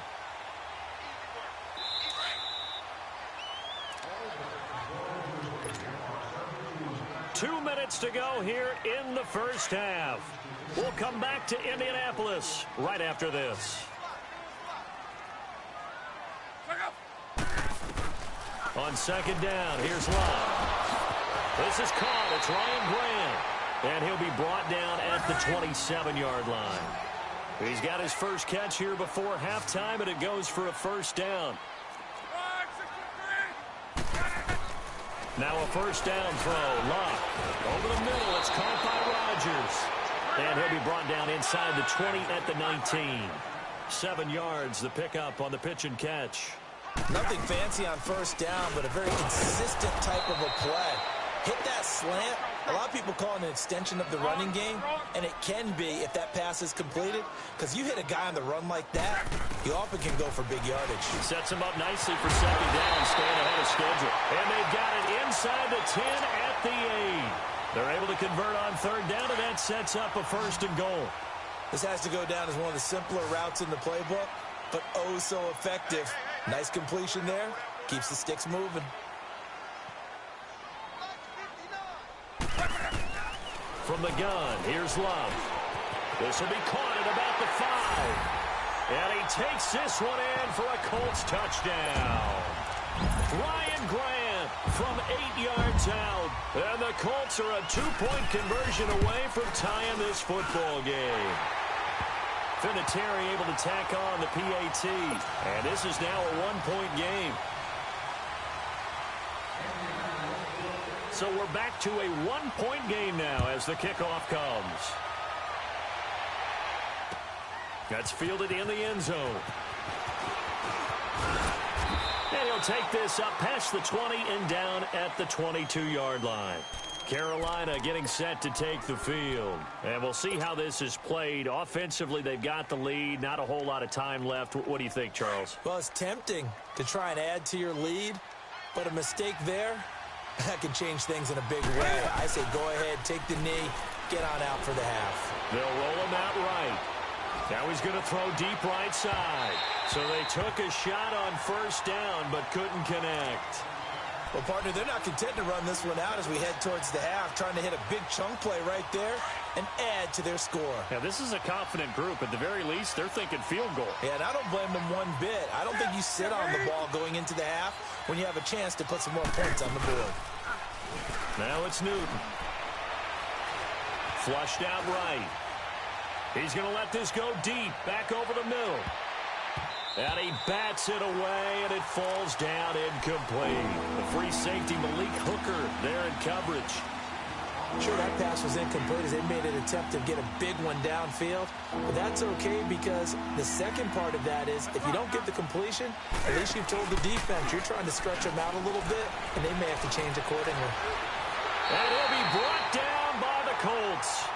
Two minutes to go here in the 1st half. We'll come back to Indianapolis right after this. On 2nd down, here's Love. This is caught. It's Ryan Grant. And he'll be brought down at the 27-yard line. He's got his first catch here before halftime, and it goes for a 1st down. Now a 1st down throw. Love. Over the middle. It's caught by Rodgers. And he'll be brought down inside the 20 at the 19. 7 yards, the pickup on the pitch and catch. Nothing fancy on 1st down, but a very consistent type of a play. Hit that slant. A lot of people call it an extension of the running game, and it can be if that pass is completed, because you hit a guy on the run like that, you often can go for big yardage. Sets him up nicely for 2nd down, staying ahead of schedule. And they've got it inside the 10 at the 8. They're able to convert on 3rd down, and that sets up a 1st and goal. This has to go down as one of the simpler routes in the playbook, but oh so effective. Nice completion there. Keeps the sticks moving. From the gun, here's Love. This will be caught at about the 5. And he takes this one in for a Colts touchdown. Ryan Grant from 8 yards out. And the Colts are a 2-point conversion away from tying this football game. Vinatieri able to tack on the PAT. And this is now a 1-point game. So we're back to a 1-point game now as the kickoff comes. That's fielded in the end zone. And he'll will take this up past the 20 and down at the 22-yard line. Carolina getting set to take the field. And we'll see how this is played. Offensively, they've got the lead. Not a whole lot of time left. What do you think, Charles? Well, it's tempting to try and add to your lead, but a mistake there, that can change things in a big way. I say go ahead, take the knee, get on out for the half. They'll roll him out right. Now he's going to throw deep right side. So they took a shot on first down, but couldn't connect. Well, partner, they're not content to run this one out as we head towards the half, trying to hit a big chunk play right there and add to their score. Yeah, this is a confident group. At the very least, they're thinking field goal. Yeah, and I don't blame them one bit. I don't think you sit on the ball going into the half when you have a chance to put some more points on the board. Now it's Newton. Flushed out right. He's going to let this go deep, back over the middle. And he bats it away, and it falls down incomplete. The free safety, Malik Hooker, there in coverage. Sure, that pass was incomplete as they made an attempt to get a big one downfield. But that's okay because the second part of that is if you don't get the completion, at least you've told the defense you're trying to stretch them out a little bit, and they may have to change accordingly. And he'll be brought down by the Colts.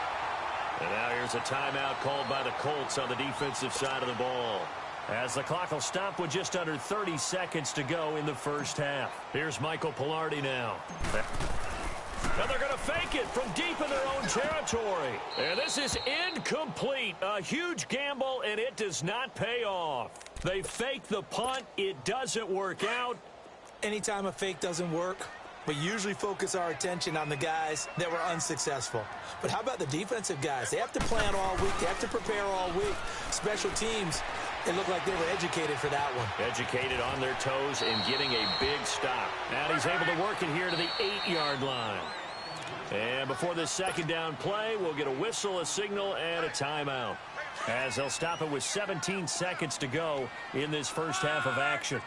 And now here's a timeout called by the Colts on the defensive side of the ball, as the clock will stop with just under 30 seconds to go in the first half. Here's Michael Pilardi now. And they're going to fake it from deep in their own territory. And this is incomplete. A huge gamble, and it does not pay off. They fake the punt. It doesn't work out. Anytime a fake doesn't work, we usually focus our attention on the guys that were unsuccessful. But how about the defensive guys? They have to plan all week. They have to prepare all week. Special teams, it looked like they were educated for that one. Educated on their toes and getting a big stop. And he's able to work it here to the 8-yard line. And before this second down play, we'll get a whistle, a signal, and a timeout, as they'll stop it with 17 seconds to go in this first half of action.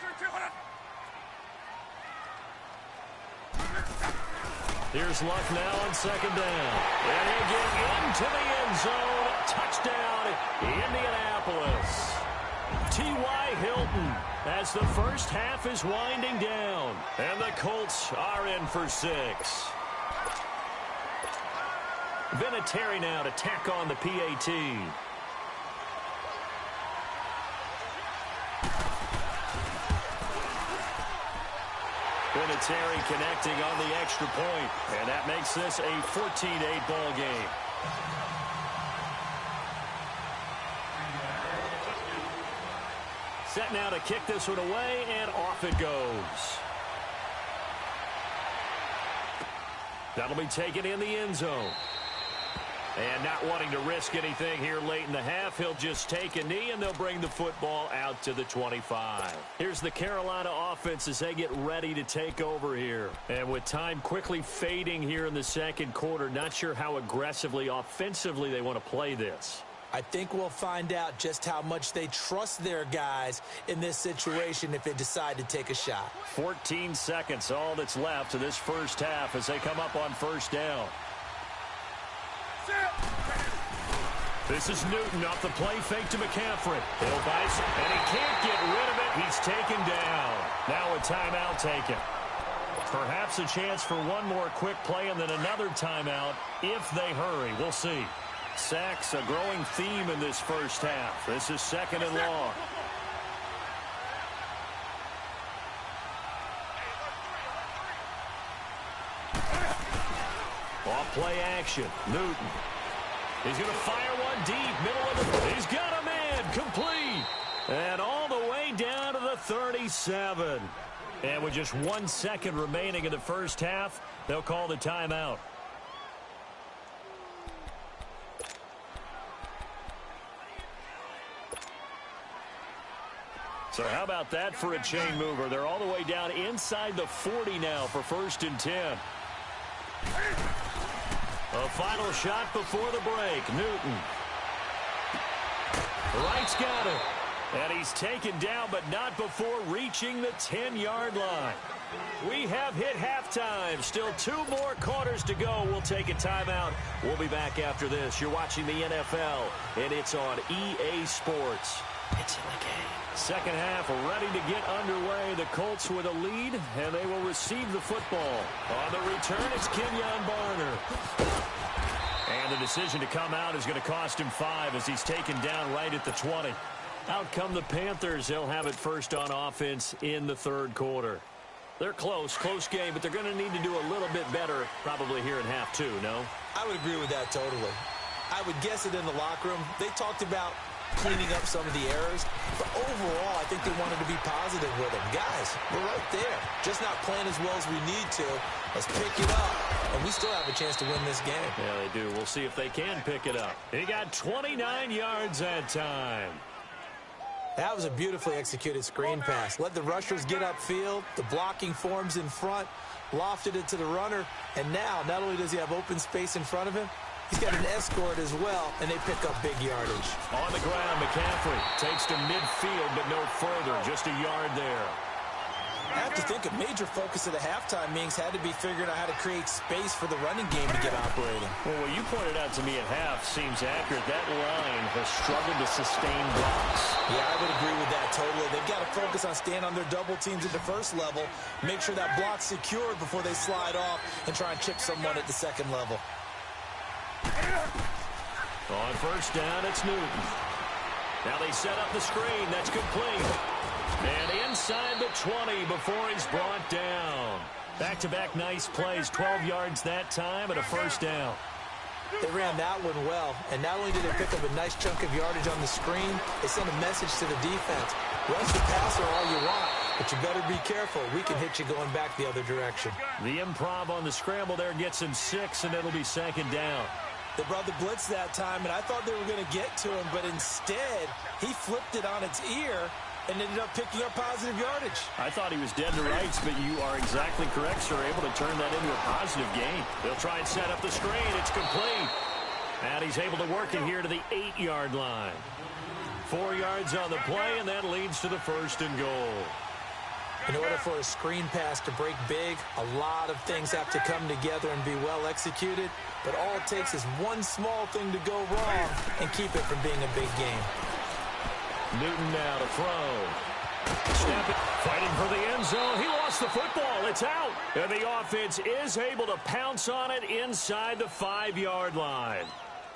Here's Luck now on second down. And he'll get into the end zone. Touchdown, Indianapolis. T.Y. Hilton as the first half is winding down. And the Colts are in for 6. Vinatieri now to tack on the PAT. Vinatieri connecting on the extra point, and that makes this a 14-8 ball game. Set now to kick this one away, and off it goes. That'll be taken in the end zone. And not wanting to risk anything here late in the half, he'll just take a knee, and they'll bring the football out to the 25. Here's the Carolina offense as they get ready to take over here. And with time quickly fading here in the second quarter, not sure how aggressively, offensively they want to play this. I think we'll find out just how much they trust their guys in this situation if they decide to take a shot. 14 seconds, all that's left to this first half as they come up on first down. This is Newton off the play fake to McCaffrey. He'll bite, and he can't get rid of it. He's taken down. Now a timeout taken. Perhaps a chance for one more quick play and then another timeout if they hurry. We'll see. Sacks, a growing theme in this first half. This is second and long. Off play action. Newton. He's going to fire one deep, middle of the... He's got a man, complete. And all the way down to the 37. And with just 1 second remaining in the first half, they'll call the timeout. So how about that for a chain mover? They're all the way down inside the 40 now for 1st and 10. A final shot before the break. Newton. Wright's got it. And he's taken down, but not before reaching the 10-yard line. We have hit halftime. Still 2 more quarters to go. We'll take a timeout. We'll be back after this. You're watching the NFL, and it's on EA Sports. It's in the game. Second half ready to get underway. The Colts with a lead, and they will receive the football. On the return, it's Kenyon Barner. And the decision to come out is going to cost him 5 as he's taken down right at the 20. Out come the Panthers. They'll have it first on offense in the third quarter. They're close game, but they're going to need to do a little bit better probably here in half 2, no? I would agree with that totally. I would guess it in the locker room. They talked about cleaning up some of the errors, but overall, I think they wanted to be positive with them. Guys, we're right there. Just not playing as well as we need to. Let's pick it up, and we still have a chance to win this game. Yeah, they do. We'll see if they can pick it up. He got 29 yards that time. That was a beautifully executed screen pass. Let the rushers get upfield. The blocking forms in front. Lofted it to the runner. And now, not only does he have open space in front of him, he's got an escort as well, and they pick up big yardage. On the ground, McCaffrey takes to midfield, but no further. Just a yard there. I have to think a major focus of the halftime meetings had to be figuring out how to create space for the running game to get operating. Well, what you pointed out to me at half seems accurate. That line has struggled to sustain blocks. Yeah, I would agree with that totally. They've got to focus on staying on their double teams at the first level, make sure that block's secured before they slide off and try and chip someone at the second level. On first down, it's Newton. Now they set up the screen. That's complete. And inside the 20 before he's brought down. Back-to-back nice plays. 12 yards that time and a first down. They ran that one well, and not only did they pick up a nice chunk of yardage on the screen, they sent a message to the defense. Rush the passer all you want, but you better be careful. We can hit you going back the other direction. The improv on the scramble there gets him 6, and it'll be second down. They brought the blitz that time, and I thought they were going to get to him, but instead, he flipped it on its ear and ended up picking up positive yardage. I thought he was dead to rights, but you are exactly correct, sir. Able to turn that into a positive gain. They'll try and set up the screen. It's complete. And he's able to work it here to the 8-yard line. 4 yards on the play, and that leads to the first and goal. In order for a screen pass to break big, a lot of things have to come together and be well executed. But all it takes is one small thing to go wrong and keep it from being a big game. Newton now to throw. Snap it, fighting for the end zone. He lost the football. It's out. And the offense is able to pounce on it inside the 5-yard line.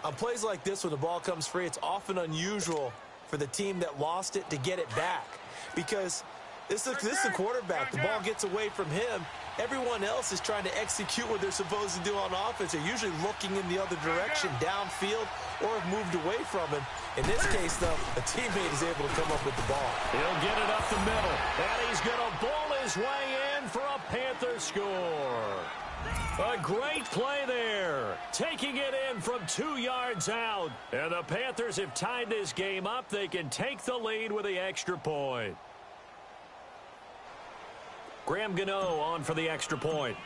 On plays like this, when the ball comes free, it's often unusual for the team that lost it to get it back. Because this is the quarterback. The ball gets away from him. Everyone else is trying to execute what they're supposed to do on offense. They're usually looking in the other direction, downfield, or have moved away from him. In this case, though, a teammate is able to come up with the ball. He'll get it up the middle, and he's going to bowl his way in for a Panther score. A great play there, taking it in from 2 yards out. And the Panthers have tied this game up. They can take the lead with the extra point. Graham Gano on for the extra point.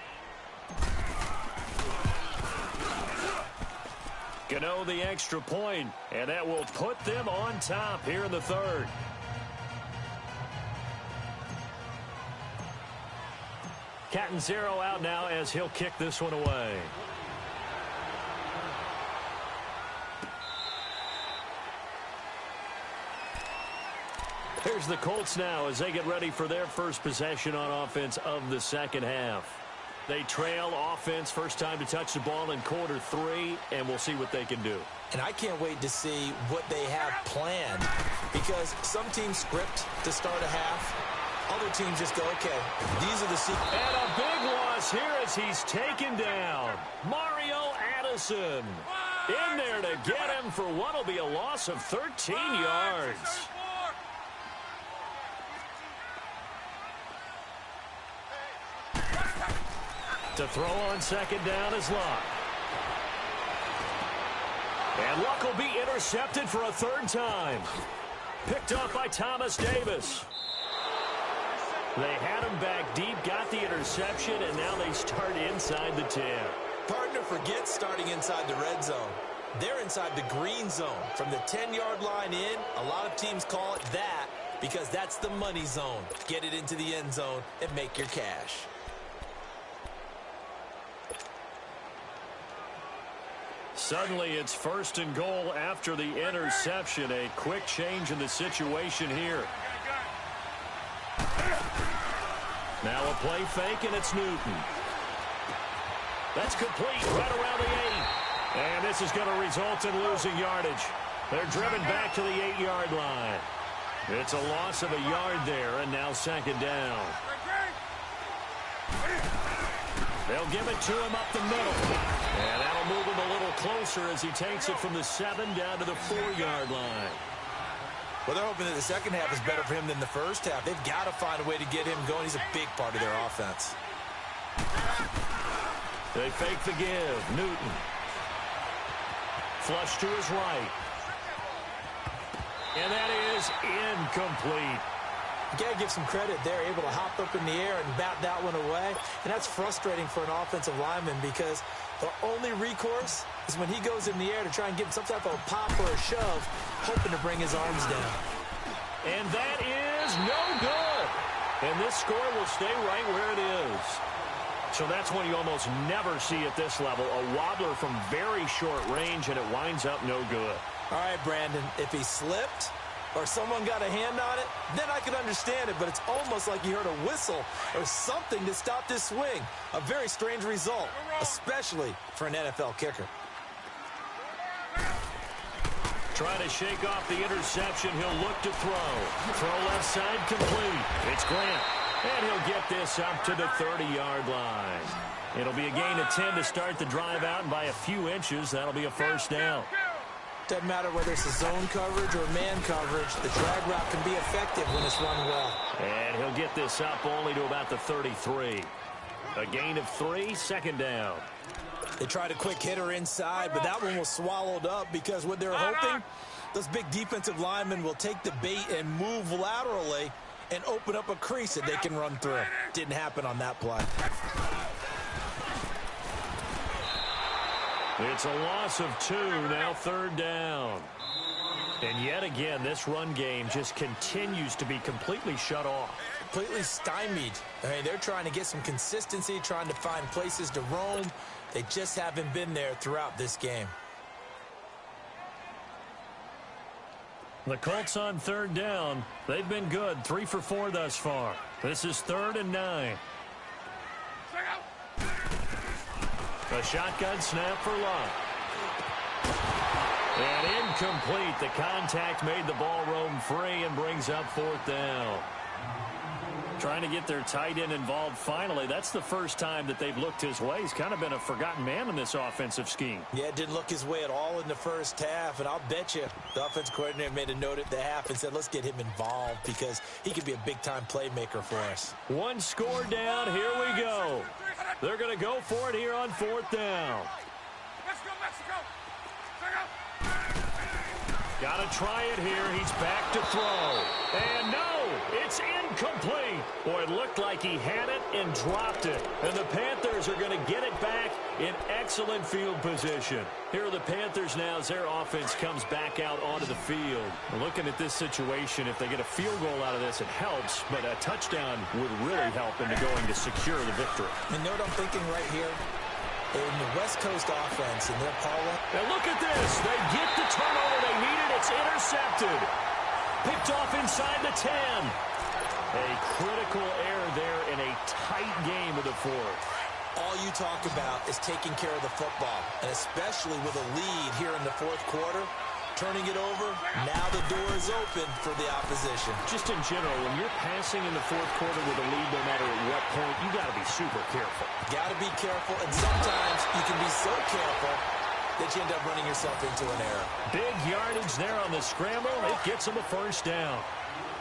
Gano the extra point, and that will put them on top here in the third. Catanzaro out now as he'll kick this one away. Here's the Colts now as they get ready for their first possession on offense of the second half. They trail offense, first time to touch the ball in quarter 3, and we'll see what they can do. And I can't wait to see what they have planned, because some teams script to start a half. Other teams just go, okay, these are the secrets. And a big loss here as he's taken down. Mario Addison in there to get him for what will be a loss of 13 yards. To throw on second down is Luck. And Luck will be intercepted for a third time. Picked up by Thomas Davis. They had him back deep, got the interception, and now they start inside the 10. Partner forgets starting inside the red zone. They're inside the green zone. From the 10-yard line in, a lot of teams call it that because that's the money zone. Get it into the end zone and make your cash. Suddenly it's 1st and goal after the interception. A quick change in the situation here. Now a play fake, and it's Newton. That's complete right around the 8. And this is going to result in losing yardage. They're driven back to the 8-yard line. It's a loss of a yard there, and now 2nd down. They'll give it to him up the middle. And that'll move him a little closer as he takes it from the 7 down to the 4-yard line. Well, they're hoping that the second half is better for him than the first half. They've got to find a way to get him going. He's a big part of their offense. They fake the give. Newton. Flush to his right. And that is incomplete. You got to give some credit. They're able to hop up in the air and bat that one away. And that's frustrating for an offensive lineman because the only recourse is when he goes in the air to try and get some type of a pop or a shove, hoping to bring his arms down. And that is no good. And this score will stay right where it is. So that's one you almost never see at this level. A wobbler from very short range, and it winds up no good. All right, Brandon, if he slipped or someone got a hand on it, then I could understand it, but it's almost like you heard a whistle or something to stop this swing. A very strange result, especially for an NFL kicker. Trying to shake off the interception. He'll look to throw. Throw left side complete. It's Grant. And he'll get this up to the 30-yard line. It'll be a gain of 10 to start the drive out, and by a few inches, that'll be a 1st down. Doesn't matter whether it's a zone coverage or man coverage. The drag route can be effective when it's run well. And he'll get this up only to about the 33. A gain of 3, 2nd down. They tried a quick hitter inside, but that one was swallowed up because what they're hoping, those big defensive linemen will take the bait and move laterally and open up a crease that they can run through. Didn't happen on that play. It's a loss of 2, now 3rd down. And yet again, this run game just continues to be completely shut off. Completely stymied. I mean, they're trying to get some consistency, trying to find places to roam. They just haven't been there throughout this game. The Colts on 3rd down. They've been good, 3 for 4 thus far. This is 3rd and 9. A shotgun snap for Luck. And incomplete. The contact made the ball roam free and brings up 4th down. Trying to get their tight end involved finally. That's the first time that they've looked his way. He's kind of been a forgotten man in this offensive scheme. Yeah, it didn't look his way at all in the first half, and I'll bet you the offensive coordinator made a note at the half and said, let's get him involved because he could be a big-time playmaker for us. 1 score down. Here we go. They're going to go for it here on 4th down. Let's go, Mexico! Got to try it here. He's back to throw. And no, it's incomplete. Boy, it looked like he had it and dropped it. And the Panthers are going to get it back in excellent field position. Here are the Panthers now as their offense comes back out onto the field. Looking at this situation, if they get a field goal out of this, it helps. But a touchdown would really help into going to secure the victory. And know what I'm thinking right here? In the West Coast offense, and their Paula. And look at this. They get the turnover they needed. It's intercepted. Picked off inside the 10. A critical error there in a tight game of the 4th. All you talk about is taking care of the football, and especially with a lead here in the 4th quarter. Turning it over, now the door is open for the opposition. Just in general, when you're passing in the 4th quarter with a lead, no matter at what point, you got to be super careful. Got to be careful, and sometimes you can be so careful that you end up running yourself into an error. Big yardage there on the scramble. It gets them a 1st down.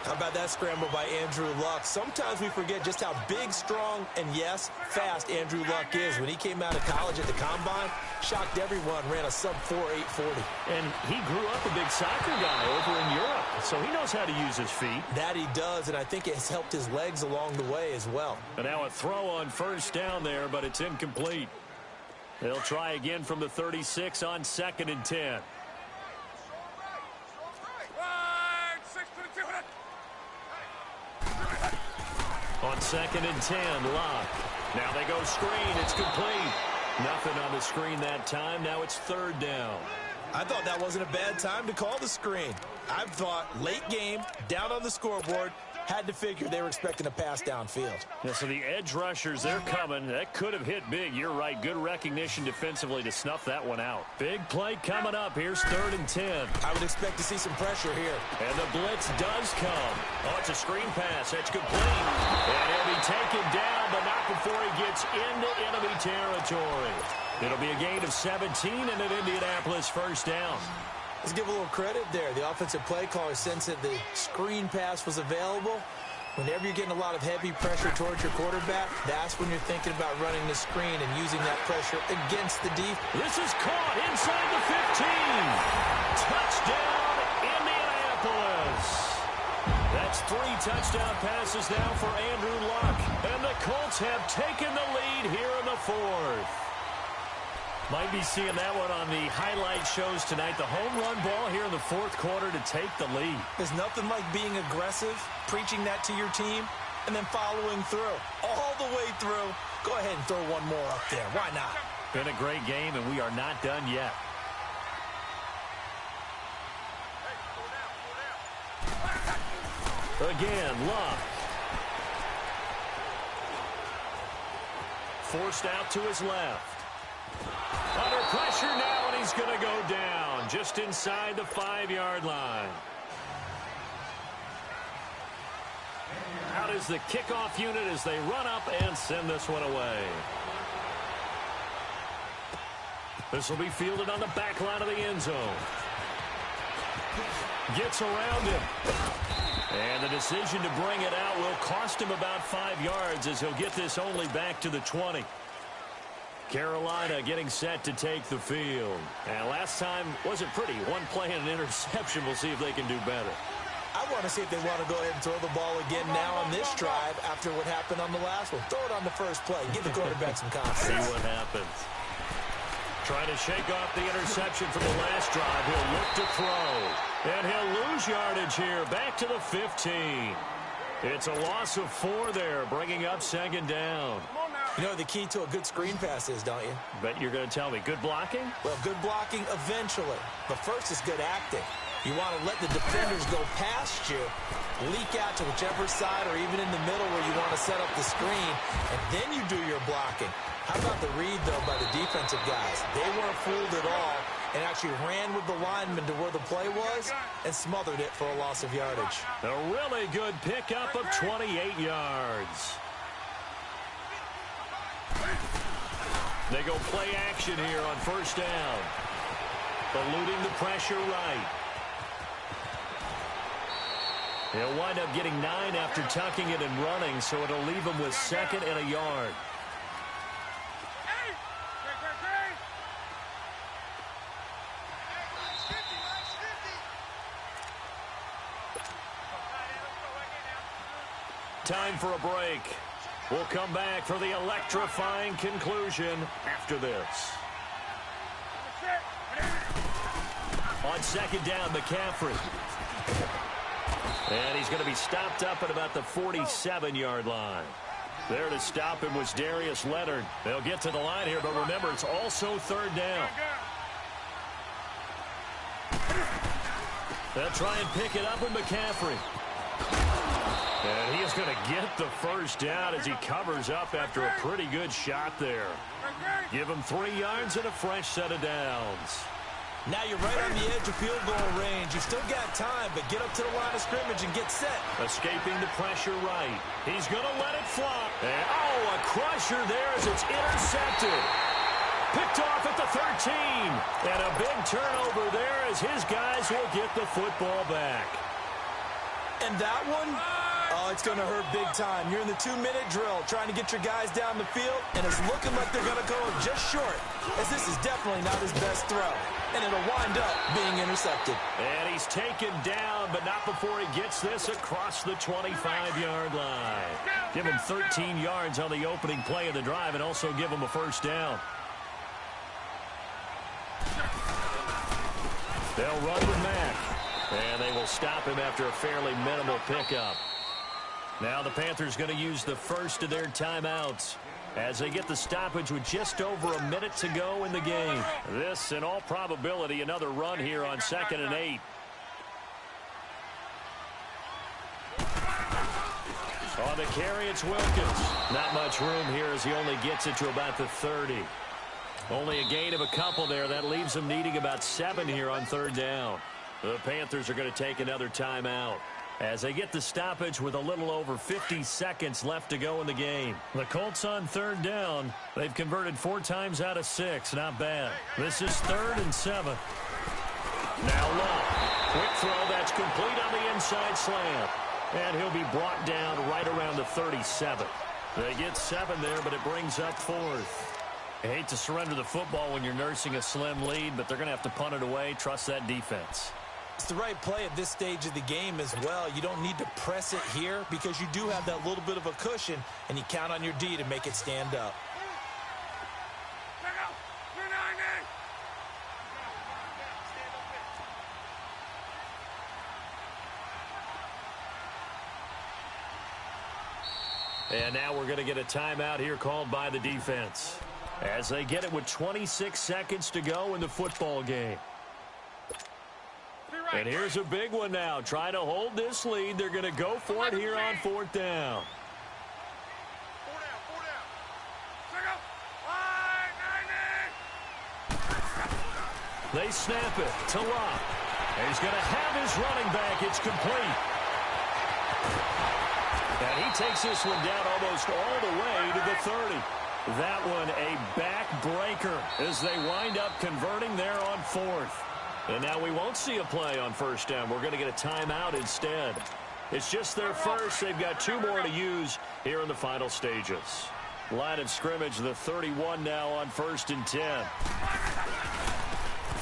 How about that scramble by Andrew Luck? Sometimes we forget just how big, strong, and yes, fast Andrew Luck is. When he came out of college at the Combine, shocked everyone, ran a sub-4.8 40. And he grew up a big soccer guy over in Europe, so he knows how to use his feet. That he does, and I think it has helped his legs along the way as well. And now a throw on 1st down there, but it's incomplete. They'll try again from the 36 on 2nd and 10. On 2nd and 10, Locke. Now they go screen. It's complete. Nothing on the screen that time. Now it's third down. I thought that wasn't a bad time to call the screen. I thought late game, down on the scoreboard, had to figure they were expecting a pass downfield. Yeah, so the edge rushers, they're coming. That could have hit big. You're right. Good recognition defensively to snuff that one out. Big play coming up. Here's 3rd and 10. I would expect to see some pressure here. And the blitz does come. Oh, it's a screen pass. That's complete. And he'll be taken down, but not before he gets into enemy territory. It'll be a gain of 17 and an Indianapolis first down. Let's give a little credit there. The offensive play caller sensed that the screen pass was available. Whenever you're getting a lot of heavy pressure towards your quarterback, that's when you're thinking about running the screen and using that pressure against the defense. This is caught inside the 15. Touchdown, Indianapolis. That's 3 touchdown passes now for Andrew Luck. And the Colts have taken the lead here in the 4th. Might be seeing that one on the highlight shows tonight. The home run ball here in the 4th quarter to take the lead. There's nothing like being aggressive, preaching that to your team, and then following through. All the way through. Go ahead and throw one more up there. Why not? Been a great game, and we are not done yet. Again, Luck. Forced out to his left. Under pressure now, and he's going to go down just inside the 5-yard line. Out is the kickoff unit as they run up and send this one away. This will be fielded on the back line of the end zone. Gets around him. And the decision to bring it out will cost him about 5 yards as he'll get this only back to the 20. Carolina getting set to take the field. And last time wasn't pretty. One play and an interception. We'll see if they can do better. I want to see if they want to go ahead and throw the ball again now on this drive after what happened on the last one. Throw it on the first play. Give the quarterback some confidence. See what happens. Trying to shake off the interception from the last drive. He'll look to throw. And he'll lose yardage here. Back to the 15. It's a loss of 4 there, bringing up 2nd down. You know what the key to a good screen pass is, don't you? Bet you're going to tell me. Good blocking? Well, good blocking eventually. But first is good acting. You want to let the defenders go past you, leak out to whichever side or even in the middle where you want to set up the screen, and then you do your blocking. How about the read, though, by the defensive guys? They weren't fooled at all and actually ran with the lineman to where the play was and smothered it for a loss of yardage. A really good pickup of 28 yards. They go play action here on first down. Eluding the pressure right. He'll wind up getting 9 after tucking it and running, so it'll leave him with 2nd and a yard. Time for a break. We'll come back for the electrifying conclusion after this. On 2nd down, McCaffrey. And he's going to be stopped up at about the 47-yard line. There to stop him was Darius Leonard. They'll get to the line here, but remember, it's also 3rd down. They'll try and pick it up with McCaffrey. And he is going to get the first down as he covers up after a pretty good shot there. Give him 3 yards and a fresh set of downs. Now you're right on the edge of field goal range. You've still got time, but get up to the line of scrimmage and get set. Escaping the pressure right. He's going to let it fly. And, oh, a crusher there as it's intercepted. Picked off at the 13. And a big turnover there as his guys will get the football back. And that one, oh, it's going to hurt big time. You're in the 2-minute drill trying to get your guys down the field, and it's looking like they're going to go just short, as this is definitely not his best throw. And it'll wind up being intercepted. And he's taken down, but not before he gets this across the 25-yard line. Give him 13 yards on the opening play of the drive and also give him a first down. They'll run with Mack. And they will stop him after a fairly minimal pickup. Now the Panthers going to use the first of their timeouts as they get the stoppage with just over a minute to go in the game. This, in all probability, another run here on 2nd and 8. On the carry, it's Wilkins. Not much room here as he only gets it to about the 30. Only a gain of a couple there. That leaves them needing about 7 here on 3rd down. The Panthers are going to take another timeout as they get the stoppage with a little over 50 seconds left to go in the game. The Colts on 3rd down. They've converted 4 times out of 6. Not bad. This is 3rd and 7. Now Love. Quick throw. That's complete on the inside slant. And he'll be brought down right around the 37. They get 7 there, but it brings up 4th. I hate to surrender the football when you're nursing a slim lead, but they're going to have to punt it away. Trust that defense. It's the right play at this stage of the game as well. You don't need to press it here because you do have that little bit of a cushion, and you count on your D to make it stand up. And now we're going to get a timeout here called by the defense as they get it with 26 seconds to go in the football game. And here's a big one now. Trying to hold this lead. They're going to go for it here on 4th down. They snap it to Love. He's going to have his running back. It's complete. And he takes this one down almost all the way to the 30. That one a backbreaker as they wind up converting there on 4th. And now we won't see a play on 1st down. We're going to get a timeout instead. It's just their first. They've got 2 more to use here in the final stages. Line of scrimmage, the 31 now on 1st and 10.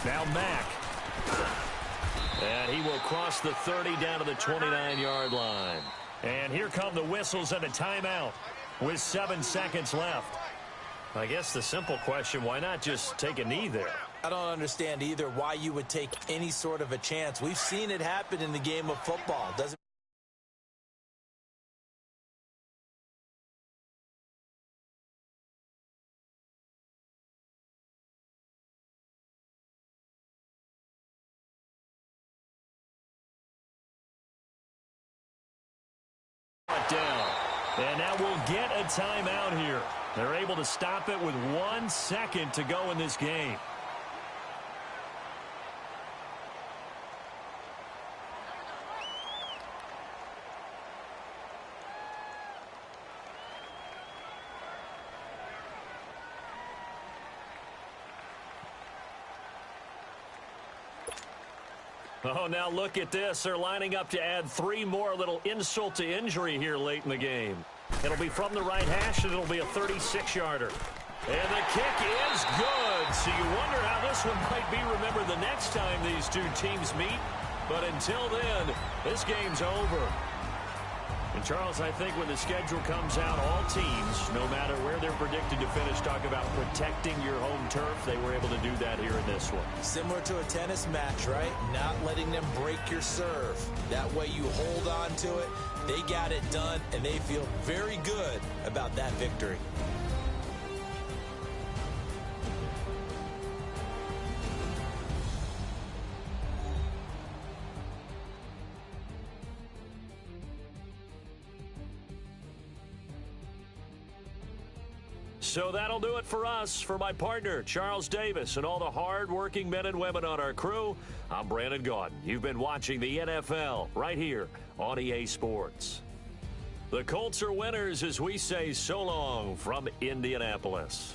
Now Mack. And he will cross the 30 down to the 29-yard line. And here come the whistles and a timeout with 7 seconds left. I guess the simple question, why not just take a knee there? I don't understand either why you would take any sort of a chance. We've seen it happen in the game of football. Doesn't down. And now we'll get a timeout here. They're able to stop it with 1 second to go in this game. Oh, now look at this. They're lining up to add 3 more, little insult to injury here late in the game. It'll be from the right hash, and it'll be a 36-yarder. And the kick is good. So you wonder how this one might be remembered the next time these 2 teams meet. But until then, this game's over. And, Charles, I think when the schedule comes out, all teams, no matter where they're predicted to finish, talk about protecting your home turf. They were able to do that here in this one. Similar to a tennis match, right? Not letting them break your serve. That way you hold on to it. They got it done, and they feel very good about that victory. So that'll do it for us. For my partner, Charles Davis, and all the hard-working men and women on our crew, I'm Brandon Gaudin. You've been watching the NFL right here on EA Sports. The Colts are winners as we say so long from Indianapolis.